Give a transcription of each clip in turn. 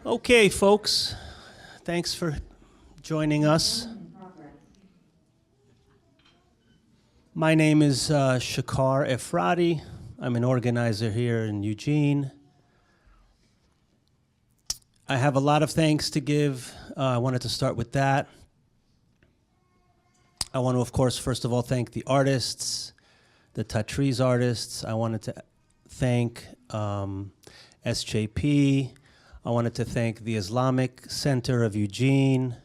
Okay, folks, thanks for joining us. My name is Shakar Efrati. I'm an organizer here in Eugene. I have a lot of thanks to give. I wanted to start with that. I want to, of course, first of all, thank the artists, the Tatriz artists. I wanted to thank SJP. I wanted to thank the Islamic Center of Eugene.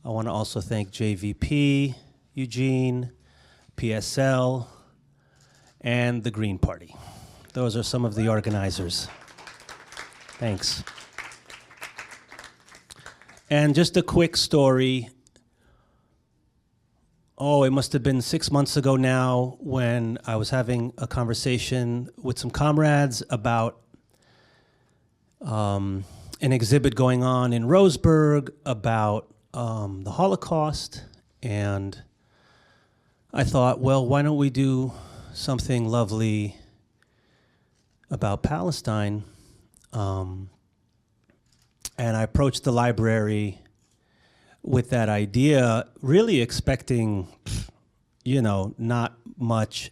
I want to also thank JVP Eugene, PSL, and the Green Party. Those are some of the organizers. Thanks. And just a quick story. Oh, it must have been 6 months ago now when I was having a conversation with some comrades about an exhibit going on in Roseburg about the Holocaust, and I thought, well, why don't we do something lovely about Palestine? And I approached the library with that idea, really expecting, not much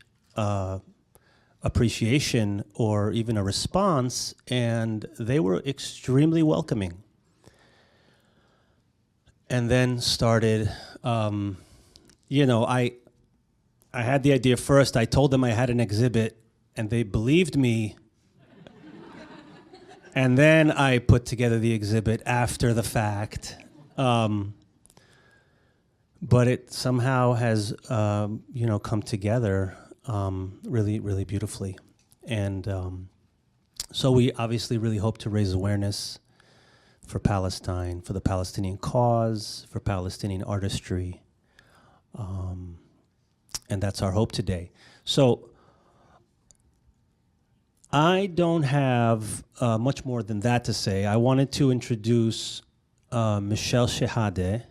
appreciation or even a response, and they were extremely welcoming. And then started, I had the idea first. I told them I had an exhibit, and they believed me. And then I put together the exhibit after the fact. But it somehow has, come together really, really beautifully. And so we obviously really hope to raise awareness for Palestine, for the Palestinian cause, for Palestinian artistry. And that's our hope today. So I don't have much more than that to say. I wanted to introduce Michel Shehadeh.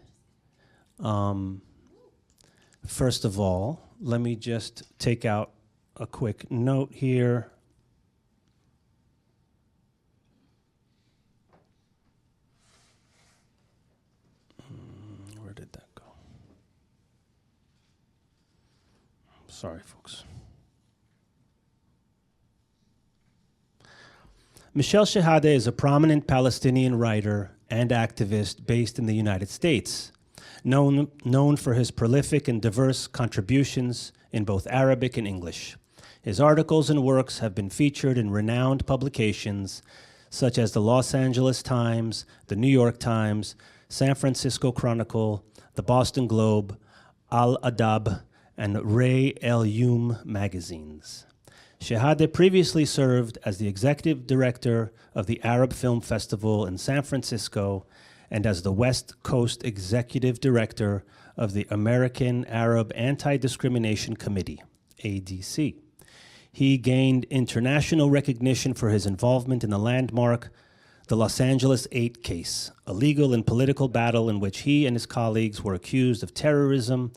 First of all, let me just take out a quick note here. Where did that go? Sorry, folks. Michel Shehadeh is a prominent Palestinian writer and activist based in the United States. Known for his prolific and diverse contributions in both Arabic and English. His articles and works have been featured in renowned publications such as the Los Angeles Times, the New York Times, San Francisco Chronicle, the Boston Globe, Al-Adab, and Ray El-Yum magazines. Shehadeh previously served as the executive director of the Arab Film Festival in San Francisco and as the West Coast Executive Director of the American Arab Anti-Discrimination Committee, ADC. He gained international recognition for his involvement in the landmark the Los Angeles 8 case, a legal and political battle in which he and his colleagues were accused of terrorism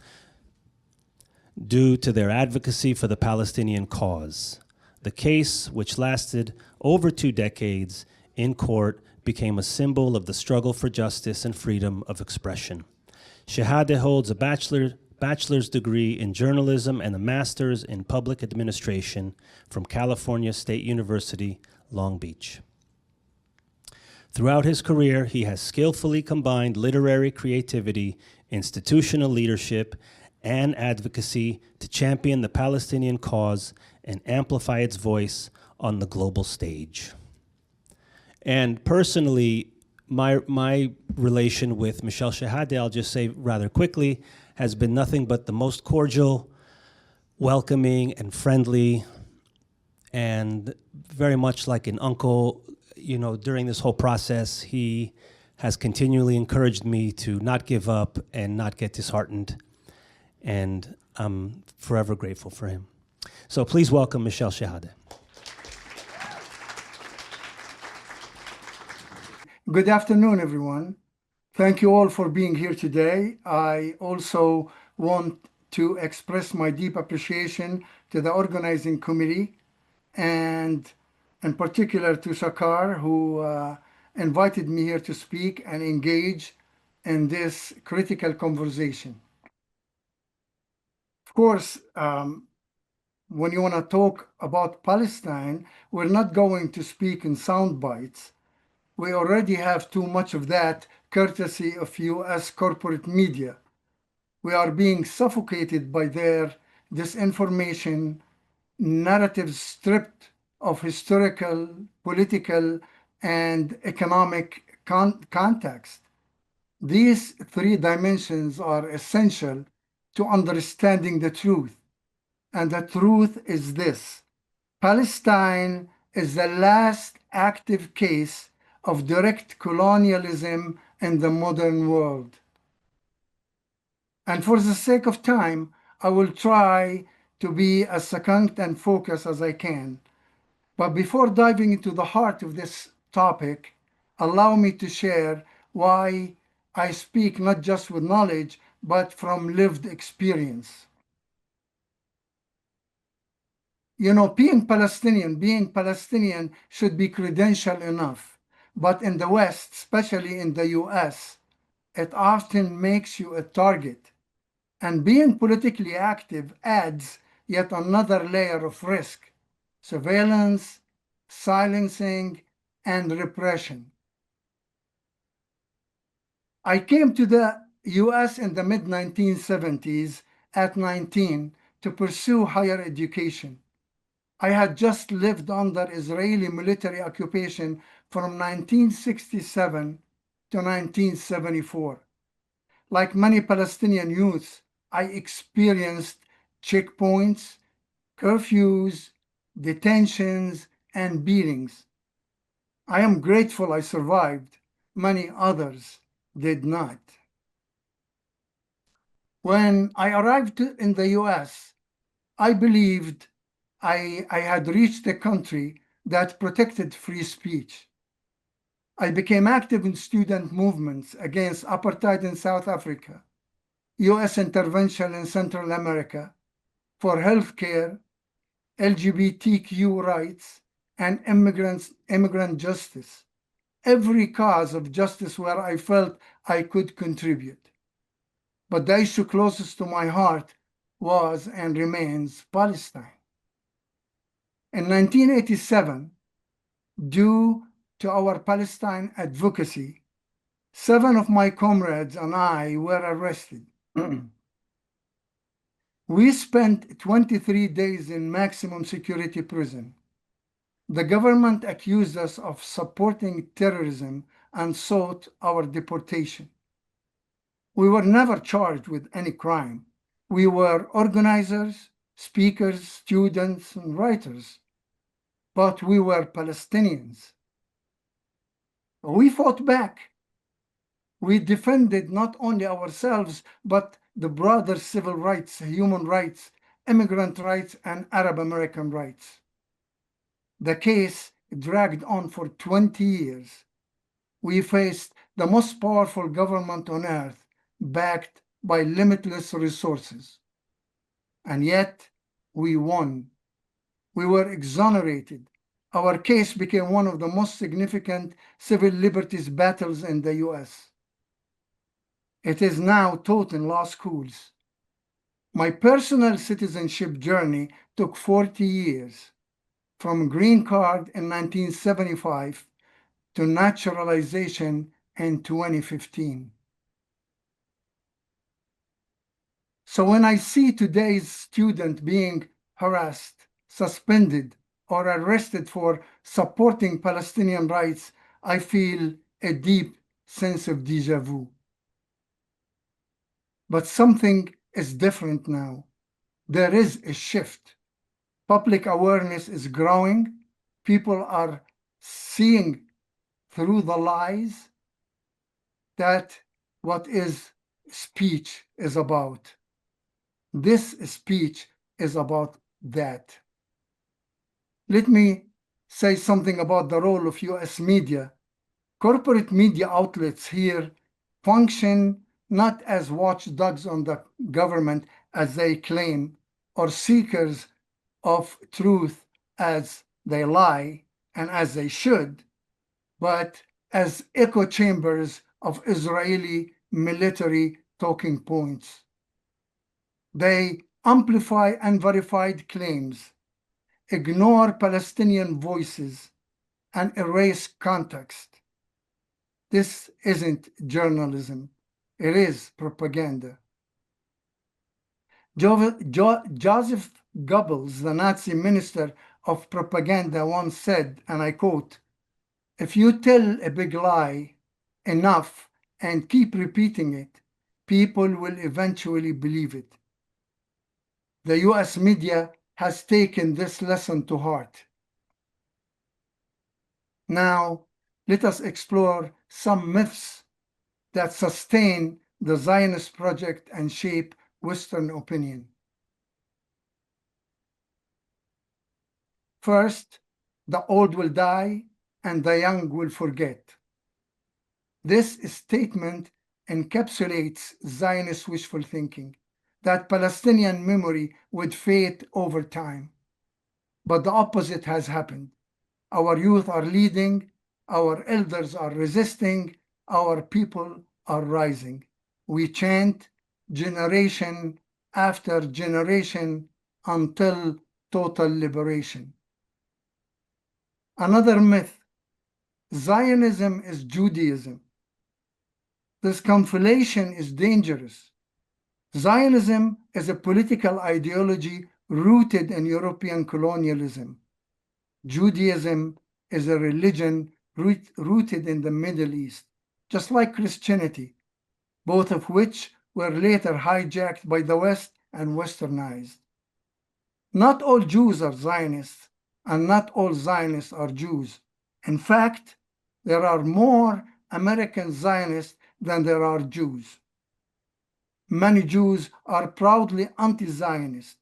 due to their advocacy for the Palestinian cause. The case, which lasted over 2 decades in court, became a symbol of the struggle for justice and freedom of expression. Shehadeh holds a bachelor's degree in journalism and a master's in public administration from California State University, Long Beach. Throughout his career, he has skillfully combined literary creativity, institutional leadership, and advocacy to champion the Palestinian cause and amplify its voice on the global stage. And personally, my relation with Michel Shehadeh, I'll just say rather quickly, has been nothing but the most cordial, welcoming, and friendly, and very much like an uncle. During this whole process, he has continually encouraged me to not give up and not get disheartened, and I'm forever grateful for him. So please welcome Michel Shehadeh. Good afternoon, everyone. Thank you all for being here today. I also want to express my deep appreciation to the organizing committee and in particular to Shakar, who invited me here to speak and engage in this critical conversation. Of course, when you want to talk about Palestine, we're not going to speak in sound bites. We already have too much of that courtesy of US corporate media. We are being suffocated by their disinformation narratives stripped of historical, political, and economic context. These three dimensions are essential to understanding the truth. And the truth is this: Palestine is the last active case of direct colonialism in the modern world. And for the sake of time, I will try to be as succinct and focused as I can. But before diving into the heart of this topic, allow me to share why I speak not just with knowledge, but from lived experience. You know, being Palestinian should be credential enough. But in the West, especially in the US, it often makes you a target. And being politically active adds yet another layer of risk: surveillance, silencing, and repression. I came to the US in the mid-1970s at 19 to pursue higher education. I had just lived under Israeli military occupation from 1967 to 1974. Like many Palestinian youths, I experienced checkpoints, curfews, detentions, and beatings. I am grateful I survived. Many others did not. When I arrived in the US, I believed I had reached a country that protected free speech. I became active in student movements against apartheid in South Africa, US intervention in Central America, for healthcare, LGBTQ rights, and immigrant justice. Every cause of justice where I felt I could contribute. But the issue closest to my heart was and remains Palestine. In 1987, due to our Palestine advocacy, 7 of my comrades and I were arrested. We spent 23 days in maximum security prison. The government accused us of supporting terrorism and sought our deportation. We were never charged with any crime. We were organizers, speakers, students, and writers. But we were Palestinians. We fought back. We defended not only ourselves, but the broader civil rights, human rights, immigrant rights, and Arab American rights. The case dragged on for 20 years. We faced the most powerful government on earth, backed by limitless resources. And yet, we won. We were exonerated. Our case became one of the most significant civil liberties battles in the US. It is now taught in law schools. My personal citizenship journey took 40 years, from green card in 1975 to naturalization in 2015. So when I see today's student being harassed, suspended, or arrested for supporting Palestinian rights, I feel a deep sense of déjà vu. But something is different now. There is a shift. Public awareness is growing. People are seeing through the lies that what is speech is about. This speech is about that. Let me say something about the role of US media. Corporate media outlets here function not as watchdogs on the government as they claim, or seekers of truth as they lie and as they should, but as echo chambers of Israeli military talking points. They amplify unverified claims, ignore Palestinian voices, and erase context. This isn't journalism, it is propaganda. Joseph Goebbels, the Nazi minister of propaganda, once said, and I quote, "If you tell a big lie enough and keep repeating it, people will eventually believe it." The US media has taken this lesson to heart. Now, let us explore some myths that sustain the Zionist project and shape Western opinion. First, the old will die and the young will forget. This statement encapsulates Zionist wishful thinking, that Palestinian memory would fade over time. But the opposite has happened. Our youth are leading, our elders are resisting, our people are rising. We chant generation after generation until total liberation. Another myth: Zionism is Judaism. This conflation is dangerous. Zionism is a political ideology rooted in European colonialism. Judaism is a religion rooted in the Middle East, just like Christianity, both of which were later hijacked by the West and westernized. Not all Jews are Zionists, and not all Zionists are Jews. In fact, there are more American Zionists than there are Jews. Many Jews are proudly anti-Zionist.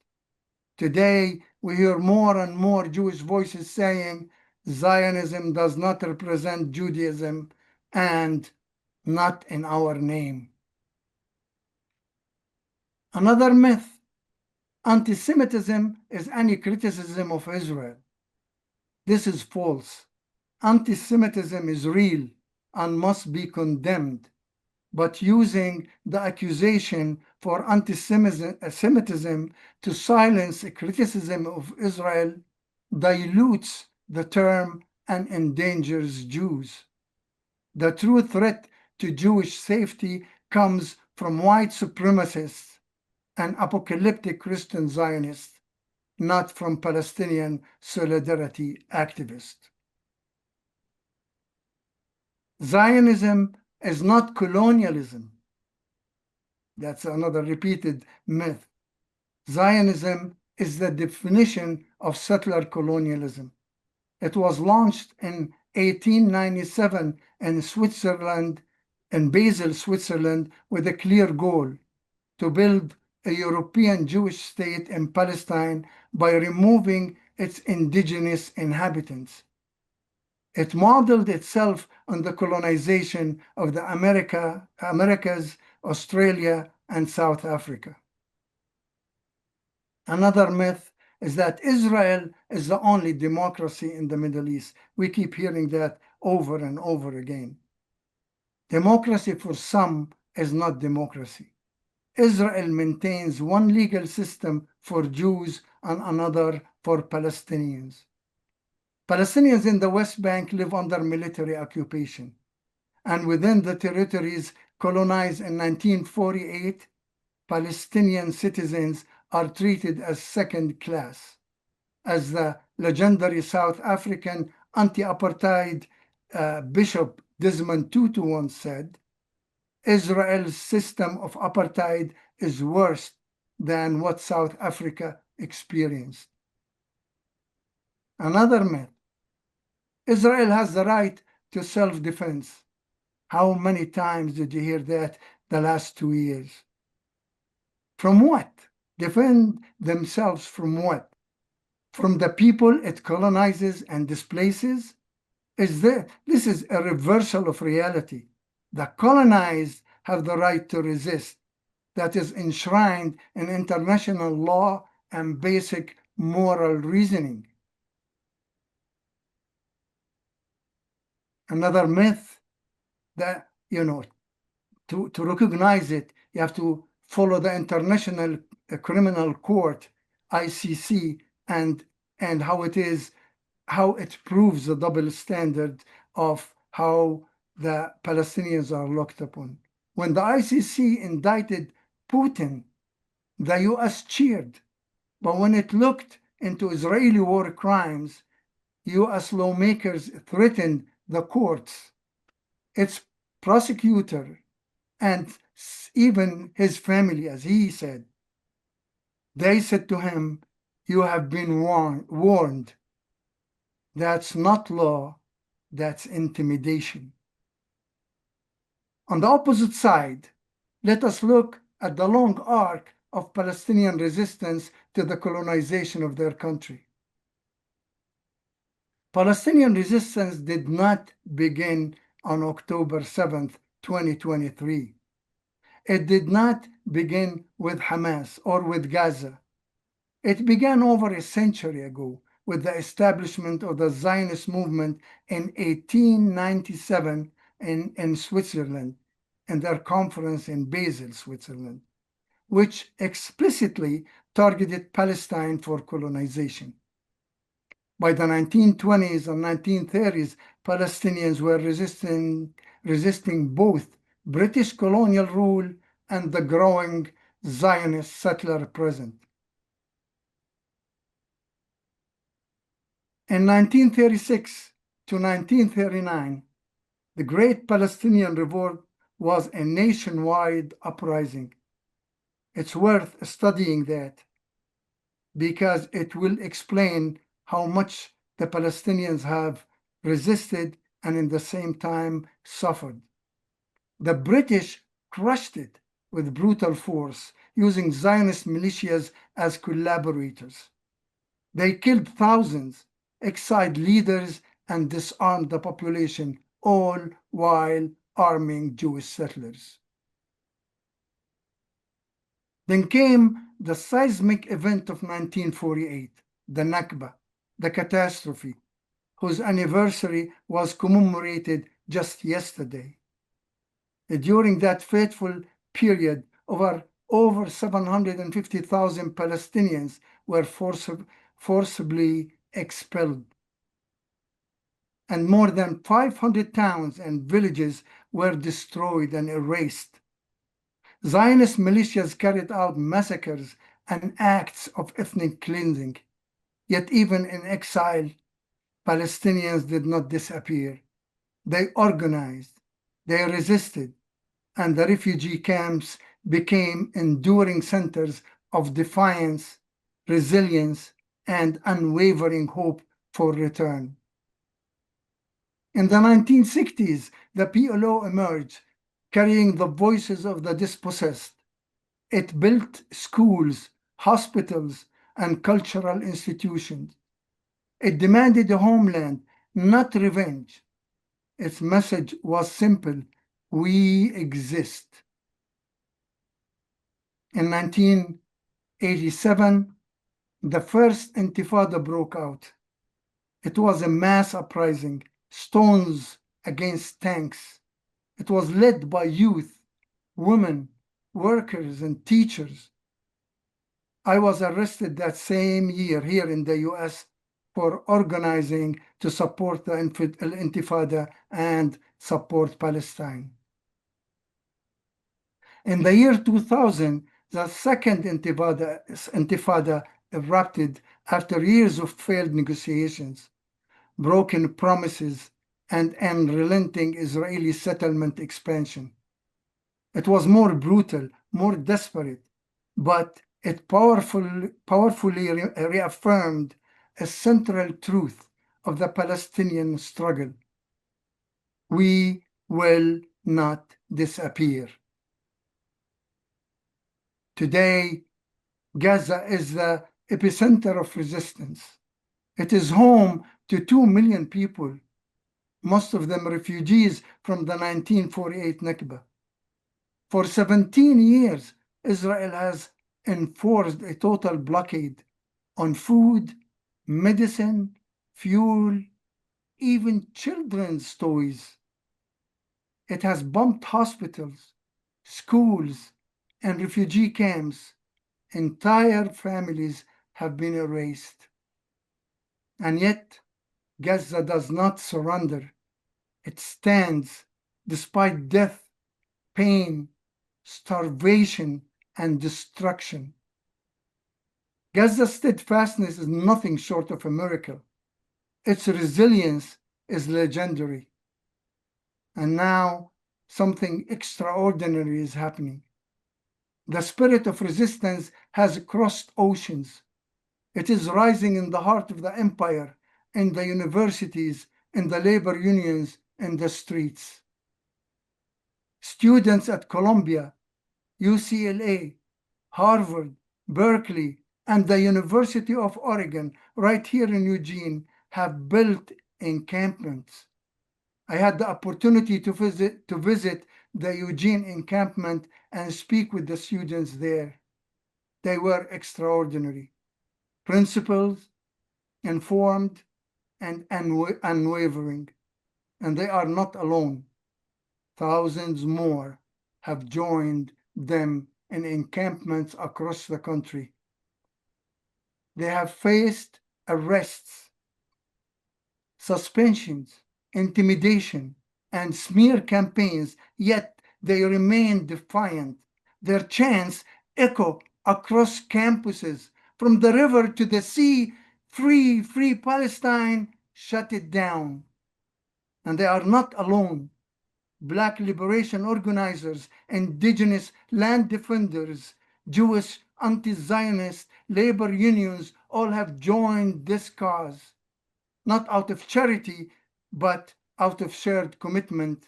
Today, we hear more and more Jewish voices saying Zionism does not represent Judaism and not in our name. Another myth: anti-Semitism is any criticism of Israel. This is false. Anti-Semitism is real and must be condemned, but using the accusation for anti-Semitism to silence a criticism of Israel dilutes the term and endangers Jews. The true threat to Jewish safety comes from white supremacists and apocalyptic Christian Zionists, not from Palestinian solidarity activists. Zionism is not colonialism. That's another repeated myth. Zionism is the definition of settler colonialism. It was launched in 1897 in Switzerland, in Basel, Switzerland, with a clear goal: to build a European Jewish state in Palestine by removing its indigenous inhabitants. It modeled itself on the colonization of the Americas, Australia, and South Africa. Another myth is that Israel is the only democracy in the Middle East. We keep hearing that over and over again. Democracy for some is not democracy. Israel maintains one legal system for Jews and another for Palestinians. Palestinians in the West Bank live under military occupation, and within the territories colonized in 1948, Palestinian citizens are treated as second class. As the legendary South African anti-apartheid Bishop Desmond Tutu once said, Israel's system of apartheid is worse than what South Africa experienced. Another myth: Israel has the right to self-defense. How many times did you hear that the last 2 years? From what? Defend themselves from what? From the people it colonizes and displaces? This is a reversal of reality. The colonized have the right to resist. That is enshrined in international law and basic moral reasoning. Another myth: that, to recognize it, you have to follow the International Criminal Court, ICC, and how it proves the double standard of how the Palestinians are looked upon. When the ICC indicted Putin, the US cheered, but when it looked into Israeli war crimes, US lawmakers threatened the courts, its prosecutor, and even his family, as he said. They said to him, "You have been warned. That's not law, that's intimidation." On the opposite side, let us look at the long arc of Palestinian resistance to the colonization of their country. Palestinian resistance did not begin on October 7th, 2023. It did not begin with Hamas or with Gaza. It began over a century ago with the establishment of the Zionist movement in 1897 in Switzerland, in their conference in Basel, Switzerland, which explicitly targeted Palestine for colonization. By the 1920s and 1930s, Palestinians were resisting both British colonial rule and the growing Zionist settler presence. In 1936 to 1939, the Great Palestinian Revolt was a nationwide uprising. It's worth studying that because it will explain how much the Palestinians have resisted and in the same time suffered. The British crushed it with brutal force, using Zionist militias as collaborators. They killed thousands, exiled leaders, and disarmed the population, all while arming Jewish settlers. Then came the seismic event of 1948, the Nakba, the catastrophe, whose anniversary was commemorated just yesterday. During that fateful period, over 750,000 Palestinians were forcibly expelled, and more than 500 towns and villages were destroyed and erased. Zionist militias carried out massacres and acts of ethnic cleansing. Yet even in exile, Palestinians did not disappear. They organized, they resisted, and the refugee camps became enduring centers of defiance, resilience, and unwavering hope for return. In the 1960s, the PLO emerged, carrying the voices of the dispossessed. It built schools, hospitals, and cultural institutions. It demanded a homeland, not revenge. Its message was simple: we exist. In 1987, the first Intifada broke out. It was a mass uprising, stones against tanks. It was led by youth, women, workers, and teachers. I was arrested that same year here in the US for organizing to support the Intifada and support Palestine. In the year 2000, the second Intifada erupted after years of failed negotiations, broken promises, and unrelenting Israeli settlement expansion. It was more brutal, more desperate, but it powerfully reaffirmed a central truth of the Palestinian struggle: we will not disappear. Today, Gaza is the epicenter of resistance. It is home to 2 million people, most of them refugees from the 1948 Nakba. For 17 years, Israel has enforced a total blockade on food, medicine, fuel, even children's toys. It has bombed hospitals, schools, and refugee camps. Entire families have been erased. And yet, Gaza does not surrender. It stands despite death, pain, starvation, and destruction. Gaza's steadfastness is nothing short of a miracle. Its resilience is legendary. And now something extraordinary is happening. The spirit of resistance has crossed oceans. It is rising in the heart of the empire, in the universities, in the labor unions, in the streets. Students at Columbia, UCLA, Harvard, Berkeley, and the University of Oregon, right here in Eugene, have built encampments. I had the opportunity to visit the Eugene encampment and speak with the students there. They were extraordinary. Principled, informed, and unwavering. And they are not alone. Thousands more have joined them in encampments across the country. They have faced arrests, suspensions, intimidation, and smear campaigns, yet they remain defiant. Their chants echo across campuses, from the river to the sea. Free, free Palestine, shut it down. And they are not alone. Black liberation organizers, indigenous land defenders, Jewish anti-Zionist labor unions all have joined this cause, not out of charity, but out of shared commitment.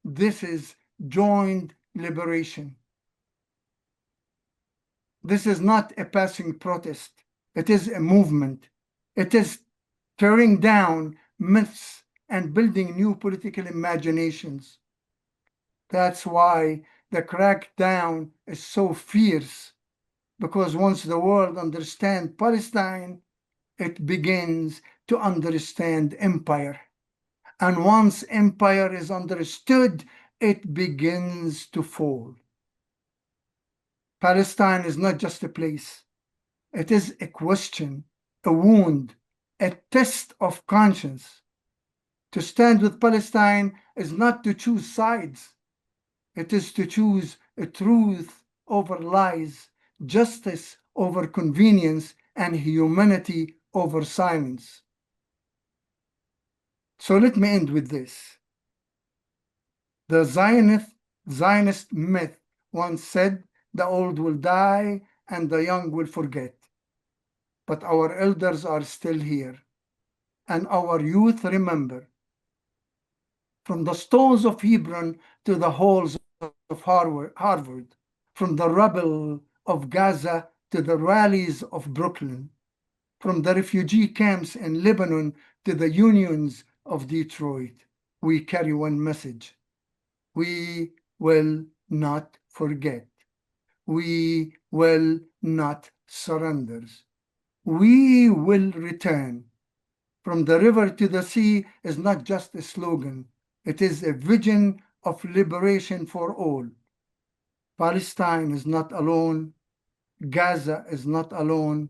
This is joined liberation. This is not a passing protest. It is a movement. It is tearing down myths and building new political imaginations. That's why the crackdown is so fierce, because once the world understands Palestine, it begins to understand empire. And once empire is understood, it begins to fall. Palestine is not just a place. It is a question, a wound, a test of conscience. To stand with Palestine is not to choose sides. It is to choose a truth over lies, justice over convenience, and humanity over silence. So let me end with this. The Zionist myth once said, the old will die and the young will forget. But our elders are still here, and our youth remember. From the stones of Hebron to the halls of Harvard, from the rubble of Gaza to the rallies of Brooklyn, from the refugee camps in Lebanon to the unions of Detroit, we carry one message. We will not forget. We will not surrender. We will return. From the river to the sea is not just a slogan. It is a vision of liberation for all. Palestine is not alone. Gaza is not alone.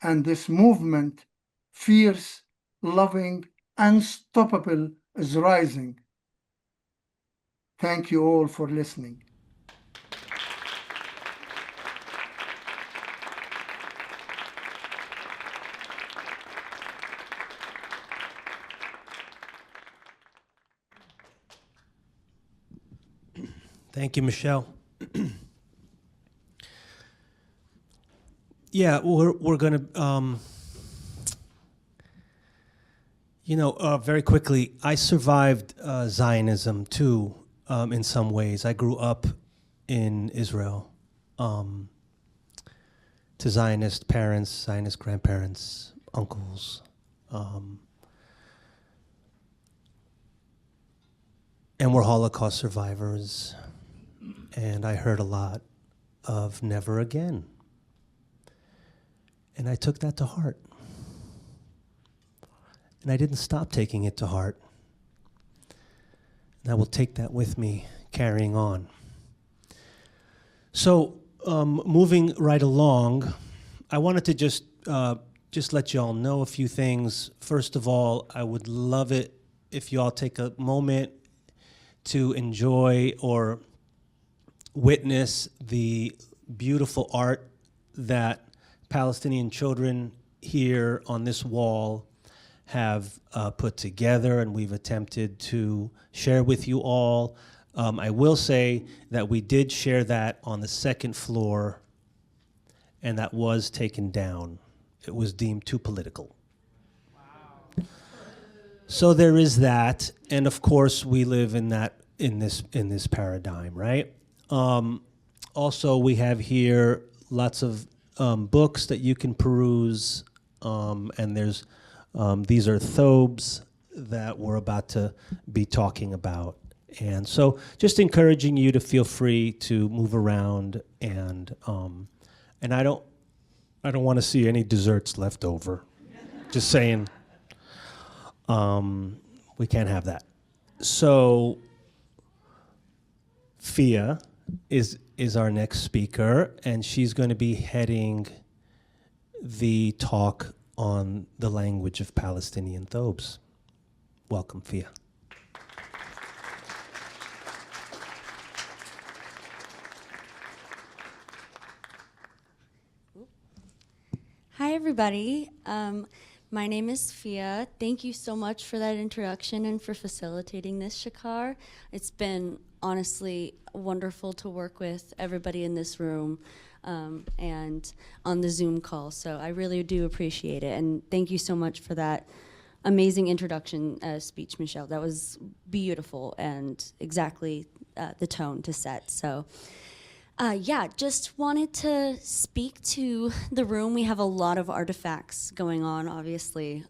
And this movement, fierce, loving, unstoppable, is rising. Thank you all for listening. Thank you, Michelle. Yeah, we're gonna, very quickly. I survived Zionism too, in some ways. I grew up in Israel, to Zionist parents, Zionist grandparents, uncles. And we're Holocaust survivors. And I heard a lot of never again. And I took that to heart. And I didn't stop taking it to heart. And I will take that with me carrying on. So, moving right along, I wanted to just let you all know a few things. First of all, I would love it if you all take a moment to enjoy or witness the beautiful art that Palestinian children here on this wall have put together, and we've attempted to share with you all. I will say that we did share that on the second floor, and that was taken down. It was deemed too political. Wow. So there is that, and of course we live in this paradigm, right? Also, we have here lots of books that you can peruse, and there's these are Thobes that we're about to be talking about. And so just encouraging you to feel free to move around, and I don't want to see any desserts left over. Just saying, we can't have that. So Fia is our next speaker, and she's going to be heading the talk on the language of Palestinian Thobes. Welcome, Fia. Hi, everybody. My name is Fia. Thank you so much for that introduction and for facilitating this, Shakar. It's been honestly wonderful to work with everybody in this room and on the Zoom call. So I really do appreciate it. And thank you so much for that amazing introduction speech, Michelle. That was beautiful and exactly the tone to set. So. Yeah, just wanted to speak to the room. We have a lot of artifacts going on, obviously.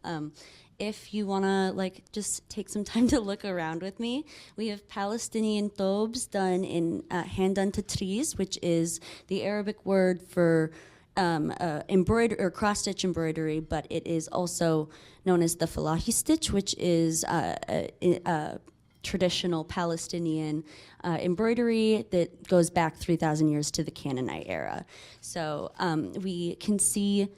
If you want to just take some time to look around with me, we have Palestinian Thobes done in hand-done tatreez, which is the Arabic word for embroidery or cross-stitch embroidery, but it is also known as the falahi stitch, which is traditional Palestinian embroidery that goes back 3,000 years to the Canaanite era. So we can see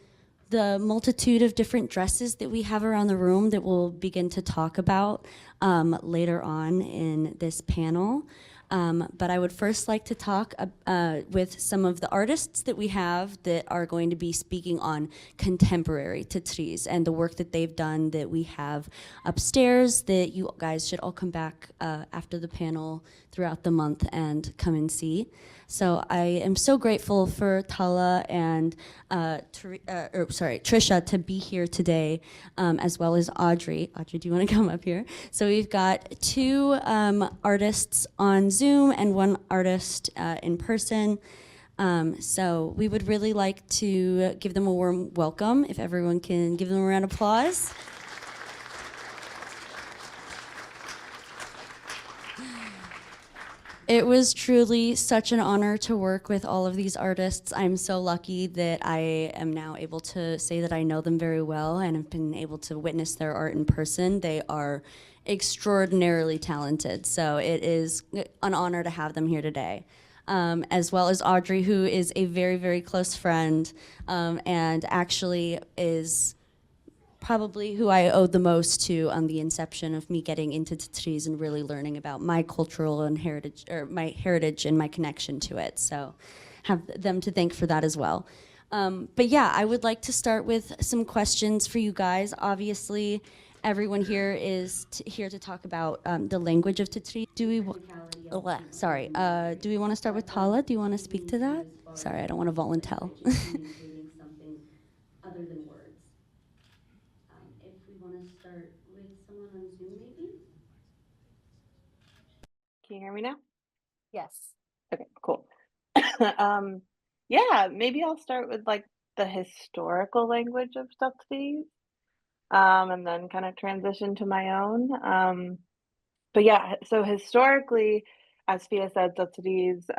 the multitude of different dresses that we have around the room that we'll begin to talk about later on in this panel. But I would first like to talk with some of the artists that we have that are going to be speaking on contemporary tatreez and the work that they've done that we have upstairs that you guys should all come back after the panel throughout the month and come and see. So I am so grateful for Tala and Trisha to be here today, as well as Audrey. Audrey, do you want to come up here? So we've got two artists on Zoom and one artist in person. So we would really like to give them a warm welcome. If everyone can give them a round of applause. It was truly such an honor to work with all of these artists. I'm so lucky that I am now able to say that I know them very well and have been able to witness their art in person. They are extraordinarily talented, so it is an honor to have them here today. As well as Audrey, who is a very, very close friend and actually is probably who I owe the most to on the inception of me getting into tatreez and really learning about my cultural and heritage, or my heritage and my connection to it. So have them to thank for that as well. But yeah, I would like to start with some questions for you guys. Obviously, everyone here is here to talk about the language of tatreez. Do we want to start with Tala? Do you want to speak to that? Sorry, I don't want to volunteer. Other than words. If we want to start with someone on Zoom, maybe? Can you hear me now? Yes. Okay, cool. Yeah, maybe I'll start with the historical language of tatreez, and then kind of transition to my own. But yeah, so historically, as Fia said, tatreez,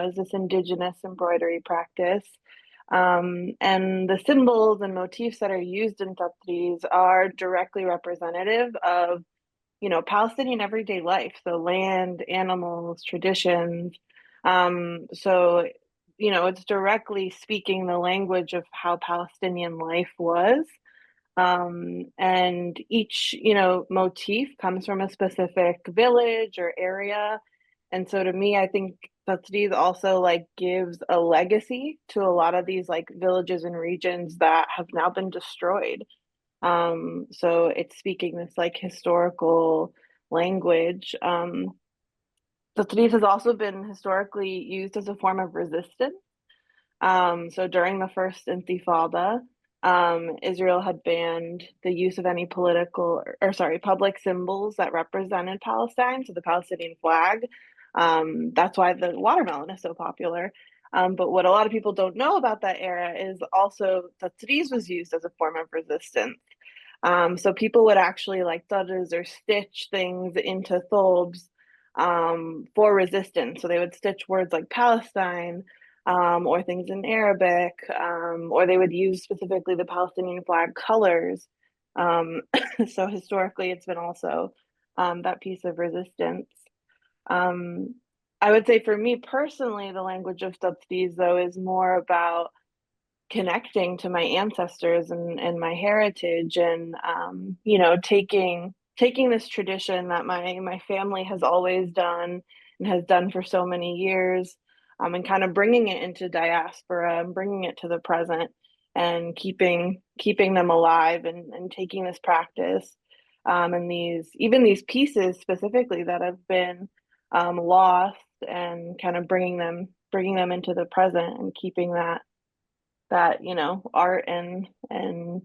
is this indigenous embroidery practice. And the symbols and motifs that are used in tatreez are directly representative of, Palestinian everyday life. So land, animals, traditions. So, it's directly speaking the language of how Palestinian life was. And each, motif comes from a specific village or area. And so to me, I think Tatsriz also like gives a legacy to a lot of these like villages and regions that have now been destroyed. So it's speaking this like historical language. Tatsriz has also been historically used as a form of resistance. So during the first Intifada, Israel had banned the use of any public symbols that represented Palestine, so the Palestinian flag. That's why the watermelon is so popular. But what a lot of people don't know about that era is also tatriz was used as a form of resistance. So people would actually like tatriz or stitch things into thobes for resistance. So they would stitch words like Palestine or things in Arabic, or they would use specifically the Palestinian flag colors. So historically, it's been also that piece of resistance. I would say for me personally, the language of Tatsiz, though, is more about connecting to my ancestors and my heritage and, taking this tradition that my family has always done and has done for so many years, and kind of bringing it into diaspora and bringing it to the present and keeping them alive and taking this practice, and these pieces specifically that have been lost and kind of bringing them into the present and keeping that art and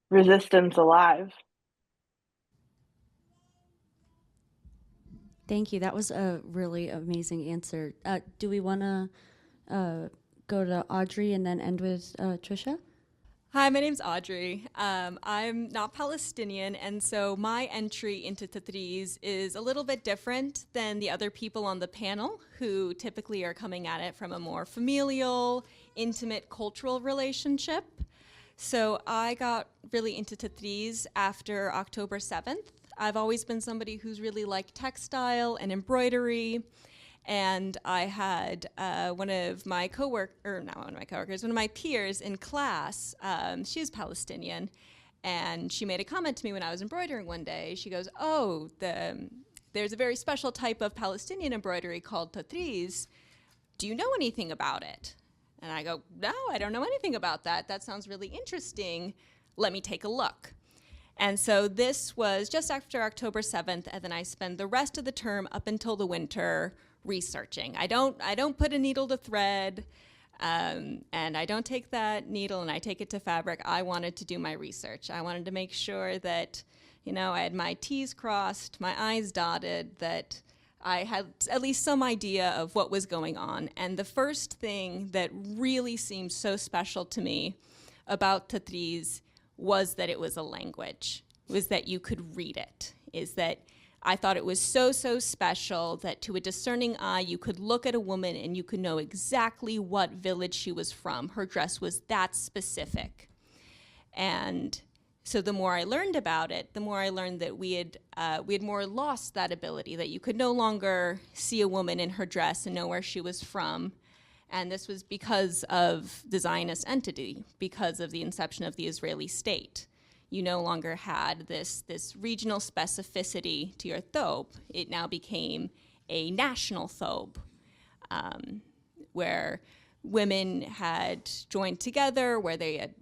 resistance alive. Thank you. That was a really amazing answer. Do we want to go to Audrey and then end with Trisha? Hi, my name's Audrey. I'm not Palestinian, and so my entry into Tatriz is a little bit different than the other people on the panel who typically are coming at it from a more familial, intimate cultural relationship. So I got really into Tatriz after October 7th. I've always been somebody who's really liked textile and embroidery. And I had one of my peers in class, she's Palestinian, and she made a comment to me when I was embroidering one day. She goes, "Oh, there's a very special type of Palestinian embroidery called tatriz. Do you know anything about it?" And I go, "No, I don't know anything about that. That sounds really interesting. Let me take a look." And so this was just after October 7th, and then I spent the rest of the term up until the winter researching. I don't put a needle to thread, and I don't take that needle and I take it to fabric. I wanted to do my research. I wanted to make sure that, I had my T's crossed, my I's dotted, that I had at least some idea of what was going on. And the first thing that really seemed so special to me about Tatriz was that it was a language, was that you could read it, is that I thought it was so, so special that to a discerning eye, you could look at a woman and you could know exactly what village she was from. Her dress was that specific. And so the more I learned about it, the more I learned that we had more lost that ability, that you could no longer see a woman in her dress and know where she was from. And this was because of the Zionist entity, because of the inception of the Israeli state. You no longer had this regional specificity to your thobe. It now became a national thobe, where women had joined together, where they had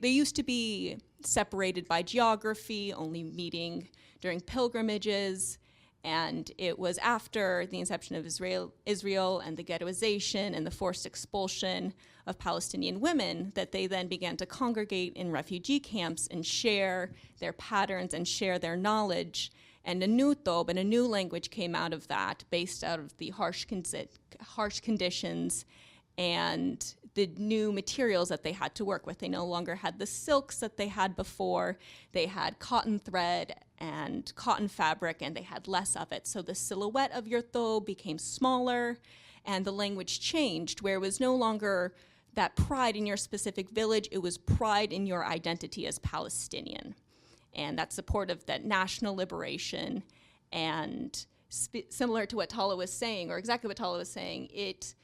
they used to be separated by geography, only meeting during pilgrimages. And it was after the inception of Israel and the ghettoization and the forced expulsion of Palestinian women that they then began to congregate in refugee camps and share their patterns and share their knowledge. And a new thobe and a new language came out of that, based out of the harsh conditions and the new materials that they had to work with. They no longer had the silks that they had before. They had cotton thread and cotton fabric, and they had less of it. So the silhouette of your thobe became smaller, and the language changed, where it was no longer that pride in your specific village, it was pride in your identity as Palestinian. and that support of that national liberation. And similar to what Tala was saying, or exactly what Tala was saying, it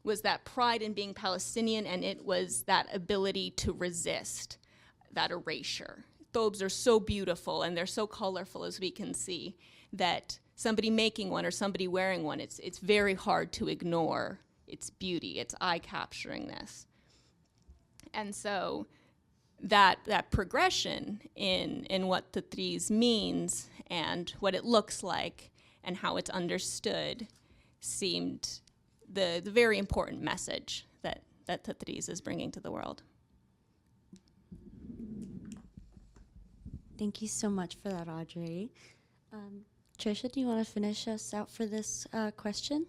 was that pride in being Palestinian, and it was that ability to resist that erasure. Thobes are so beautiful and they're so colorful, as we can see, that somebody making one or somebody wearing one, it's very hard to ignore its beauty, its eye-capturingness. And so that progression in what the Threes means and what it looks like and how it's understood seemed the very important message that the Threes is bringing to the world. Thank you so much for that, Audrey. Trisha, do you want to finish us out for this question?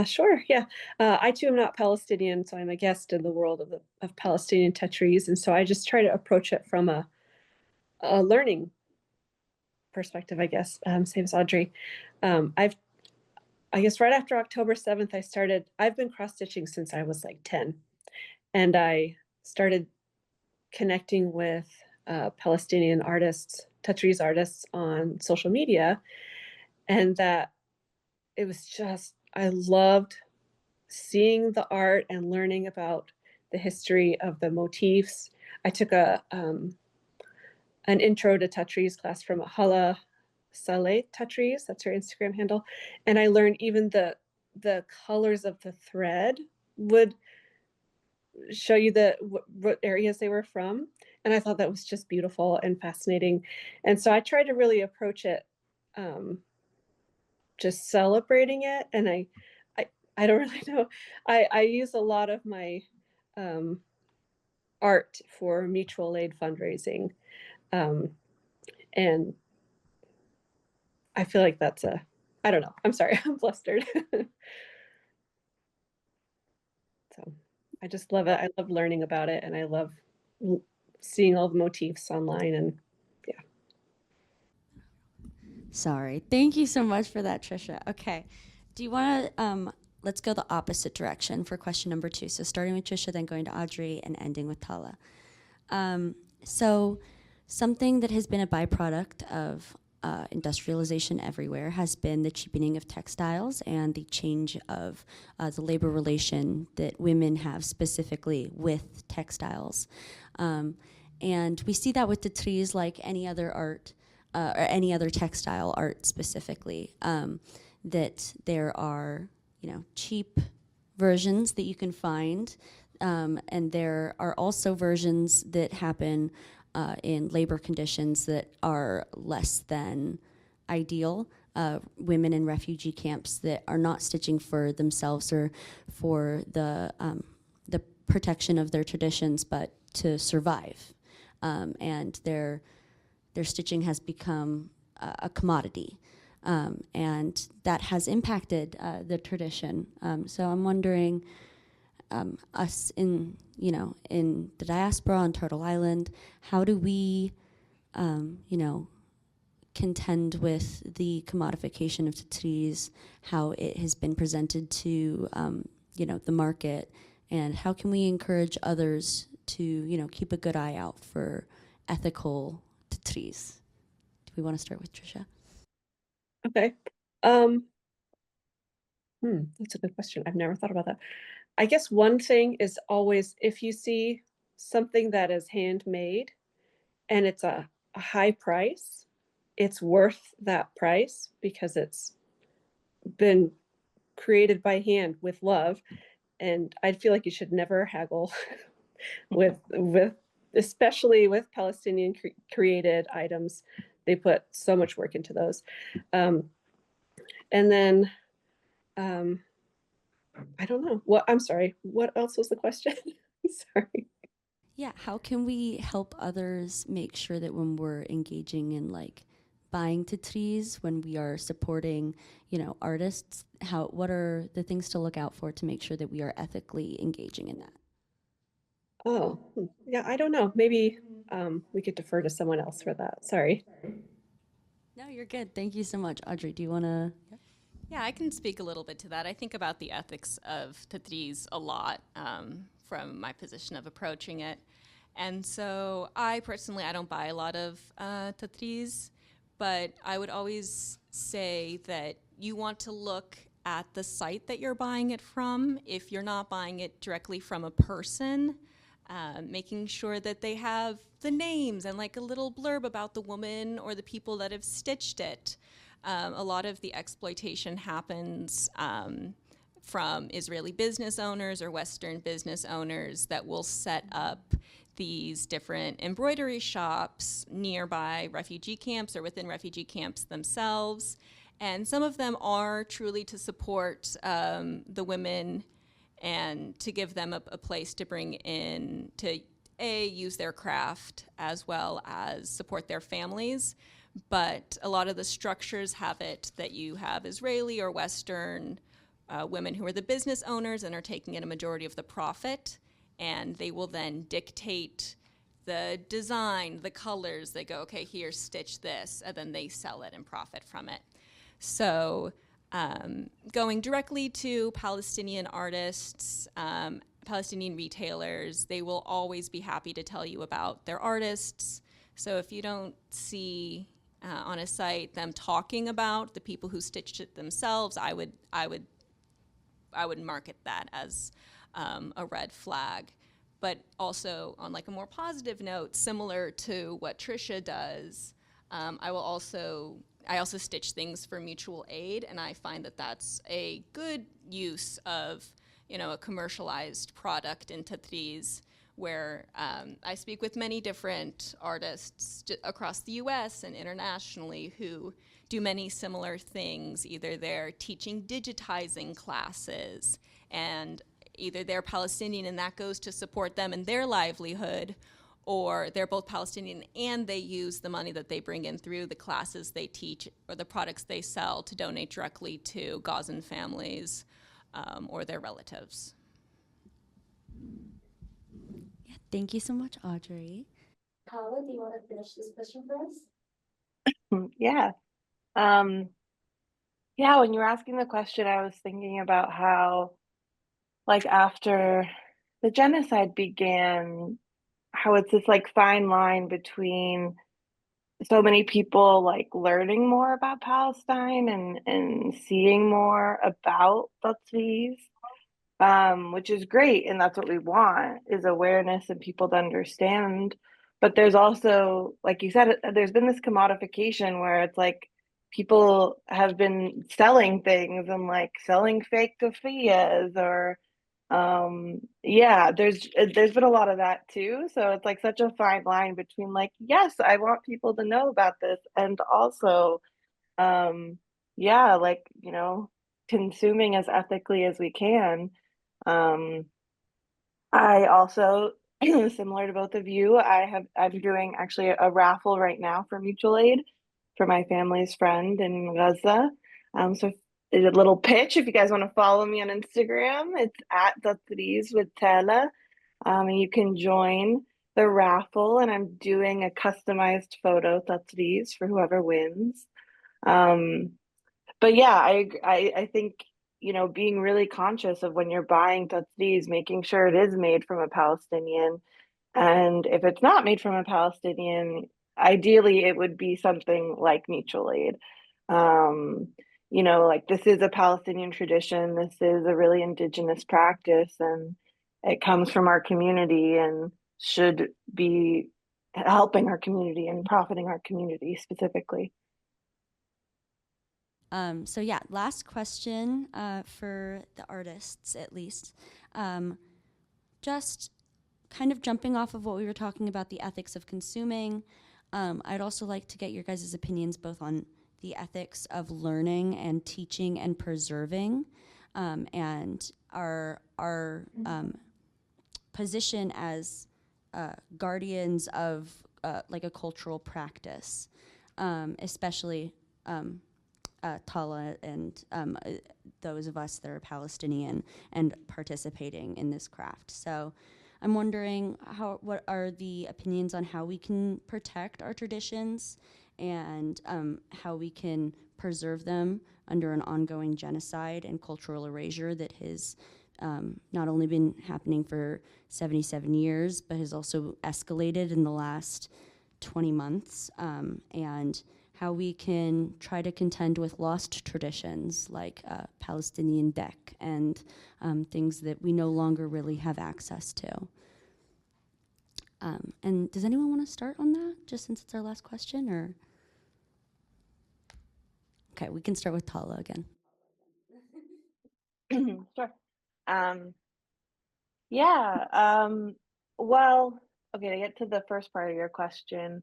Sure, yeah. I too am not Palestinian, so I'm a guest in the world of Palestinian Tetris, and so I just try to approach it from a learning perspective, I guess, same as Audrey. I guess right after October 7th, I've been cross-stitching since I was like 10, and I started connecting with Palestinian artists, Tetris artists on social media, and that it was just, I loved seeing the art and learning about the history of the motifs. I took an intro to Tetris class from Hala Saleh Tetris, that's her Instagram handle, and I learned even the colors of the thread would show you what areas they were from, and I thought that was just beautiful and fascinating. And so I tried to really approach it just celebrating it, and I don't really know. I use a lot of my art for mutual aid fundraising, and I feel like that's I don't know. I'm sorry, I'm flustered. So I just love it. I love learning about it, and I love seeing all the motifs online, and yeah. Sorry. Thank you so much for that, Trisha. Okay. Do you want to, let's go the opposite direction for question number 2. So starting with Trisha, then going to Audrey, and ending with Tala. So something that has been a byproduct of industrialization everywhere has been the cheapening of textiles and the change of the labor relation that women have specifically with textiles. And we see that with the trees, like any other art, or any other textile art specifically, that there are, cheap versions that you can find, and there are also versions that happen in labor conditions that are less than ideal. Women in refugee camps that are not stitching for themselves or for the protection of their traditions, but to survive. And their stitching has become a commodity, and that has impacted the tradition. So I'm wondering, us in the diaspora on Turtle Island, how do we, contend with the commodification of Tetris, how it has been presented to, the market, and how can we encourage others to, keep a good eye out for ethical Tetris? Do we want to start with Trisha? Okay. That's a good question. I've never thought about that. I guess one thing is always, if you see something that is handmade and it's a high price, it's worth that price because it's been created by hand with love. And I feel like you should never haggle with especially with Palestinian created items. They put so much work into those. And then I don't know. I'm sorry. What else was the question? Sorry. Yeah, how can we help others make sure that when we're engaging in buying Tetris, when we are supporting, artists, what are the things to look out for to make sure that we are ethically engaging in that? Oh, yeah, I don't know. Maybe we could defer to someone else for that. Sorry. No, you're good. Thank you so much. Audrey, do you want to? Yeah, I can speak a little bit to that. I think about the ethics of Tetris a lot from my position of approaching it. And so I personally, I don't buy a lot of tatris, but I would always say that you want to look at the site that you're buying it from. If you're not buying it directly from a person, making sure that they have the names and like a little blurb about the woman or the people that have stitched it. A lot of the exploitation happens from Israeli business owners or Western business owners that will set up these different embroidery shops nearby refugee camps or within refugee camps themselves. And some of them are truly to support the women and to give them a place to bring in, to use their craft as well as support their families. But a lot of the structures have it that you have Israeli or Western women who are the business owners and are taking in a majority of the profit, and they will then dictate the design, the colors. They go, okay, here, stitch this, and then they sell it and profit from it. So going directly to Palestinian artists, Palestinian retailers, they will always be happy to tell you about their artists. So if you don't see on a site them talking about the people who stitched it themselves, I would market that as a red flag. But also on like a more positive note, similar to what Trisha does, I also stitch things for mutual aid, and I find that that's a good use of, a commercialized product in tatris, where I speak with many different artists across the US and internationally who do many similar things. Either they're teaching digitizing classes, and either they're Palestinian and that goes to support them in their livelihood, or they're both Palestinian and they use the money that they bring in through the classes they teach or the products they sell to donate directly to Gazan families or their relatives. Yeah, thank you so much, Audrey. Paula, do you want to finish this question for us? Yeah. When you were asking the question, I was thinking about how, like, after the genocide began, how it's this like fine line between so many people like learning more about Palestine and seeing more about Tatvis, which is great, and that's what we want, is awareness and people to understand. But there's also, like you said, there's been this commodification where it's like people have been selling things and like selling fake kafiyas or there's been a lot of that too. So it's like such a fine line between like, yes, I want people to know about this, and also consuming as ethically as we can. I also, similar to both of you, I'm doing actually a raffle right now for mutual aid for my family's friend in Gaza. So a little pitch, if you guys want to follow me on Instagram, it's at Tatris with Tela. And you can join the raffle, and I'm doing a customized photo Tatris for whoever wins. But yeah, I think, being really conscious of when you're buying tatsis, making sure it is made from a Palestinian. And if it's not made from a Palestinian, ideally it would be something like mutual aid. Like, this is a Palestinian tradition. This is a really indigenous practice, and it comes from our community and should be helping our community and profiting our community specifically. So yeah, last question for the artists, at least. Just kind of jumping off of what we were talking about, the ethics of consuming, I'd also like to get your guys' opinions both on the ethics of learning and teaching and preserving, and our position as guardians of like a cultural practice, especially Tala and those of us that are Palestinian and participating in this craft. So I'm wondering what are the opinions on how we can protect our traditions and how we can preserve them under an ongoing genocide and cultural erasure that has not only been happening for 77 years, but has also escalated in the last 20 months, and how we can try to contend with lost traditions like Palestinian deck and things that we no longer really have access to. And does anyone want to start on that, just since it's our last question, or? Okay, we can start with Tala again. Sure. Yeah. Well, okay, to get to the first part of your question,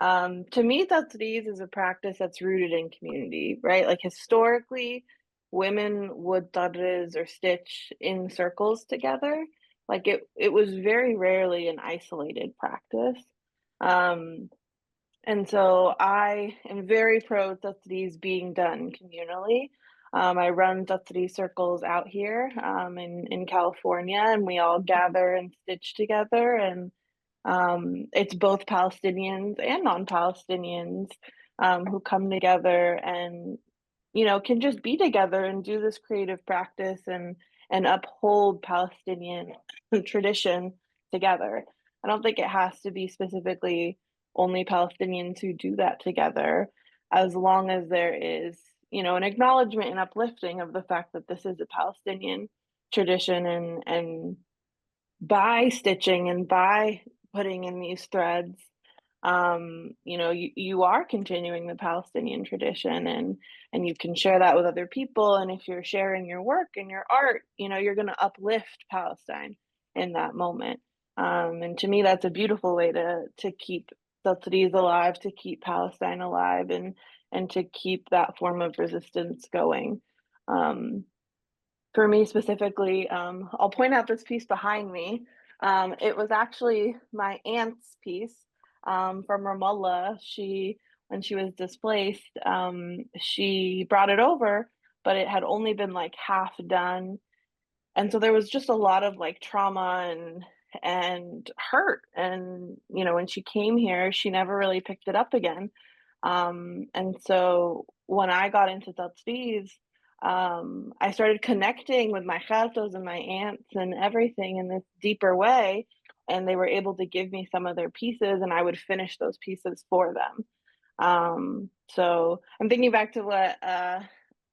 to me, Tatriz is a practice that's rooted in community, right? Like historically, women would tatriz or stitch in circles together. Like it was very rarely an isolated practice. Um, and so I am very pro tatriz being done communally. I run tatriz circles out here in California, and we all gather and stitch together. And it's both Palestinians and non-Palestinians who come together and can just be together and do this creative practice and uphold Palestinian tradition together. I don't think it has to be specifically only Palestinians who do that together, as long as there is an acknowledgement and uplifting of the fact that this is a Palestinian tradition, and by stitching and by putting in these threads, you are continuing the Palestinian tradition, and you can share that with other people. And if you're sharing your work and your art, you're going to uplift Palestine in that moment. And to me, that's a beautiful way to keep Tatriz alive, to keep Palestine alive, and to keep that form of resistance going. For me specifically, I'll point out this piece behind me. It was actually my aunt's piece from Ramallah. When she was displaced, she brought it over, but it had only been like half done. And so there was just a lot of like trauma and hurt. And, when she came here, she never really picked it up again. And so when I got into Tatriz, I started connecting with my khaltos and my aunts and everything in this deeper way. And they were able to give me some of their pieces, and I would finish those pieces for them. So I'm thinking back to what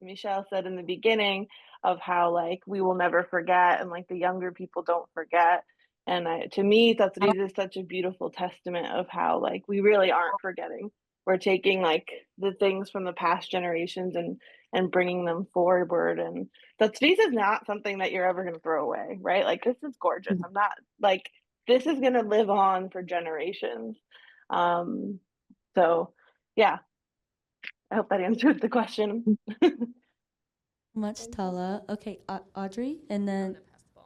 Michelle said in the beginning of how like we will never forget, and like the younger people don't forget. And to me, Tatriz is such a beautiful testament of how like we really aren't forgetting. We're taking like the things from the past generations and bringing them forward. And Tatriz is not something that you're ever going to throw away, right? Like this is gorgeous. I'm not like this is going to live on for generations. So yeah, I hope that answered the question. Much, Tala. Okay, Audrey, and then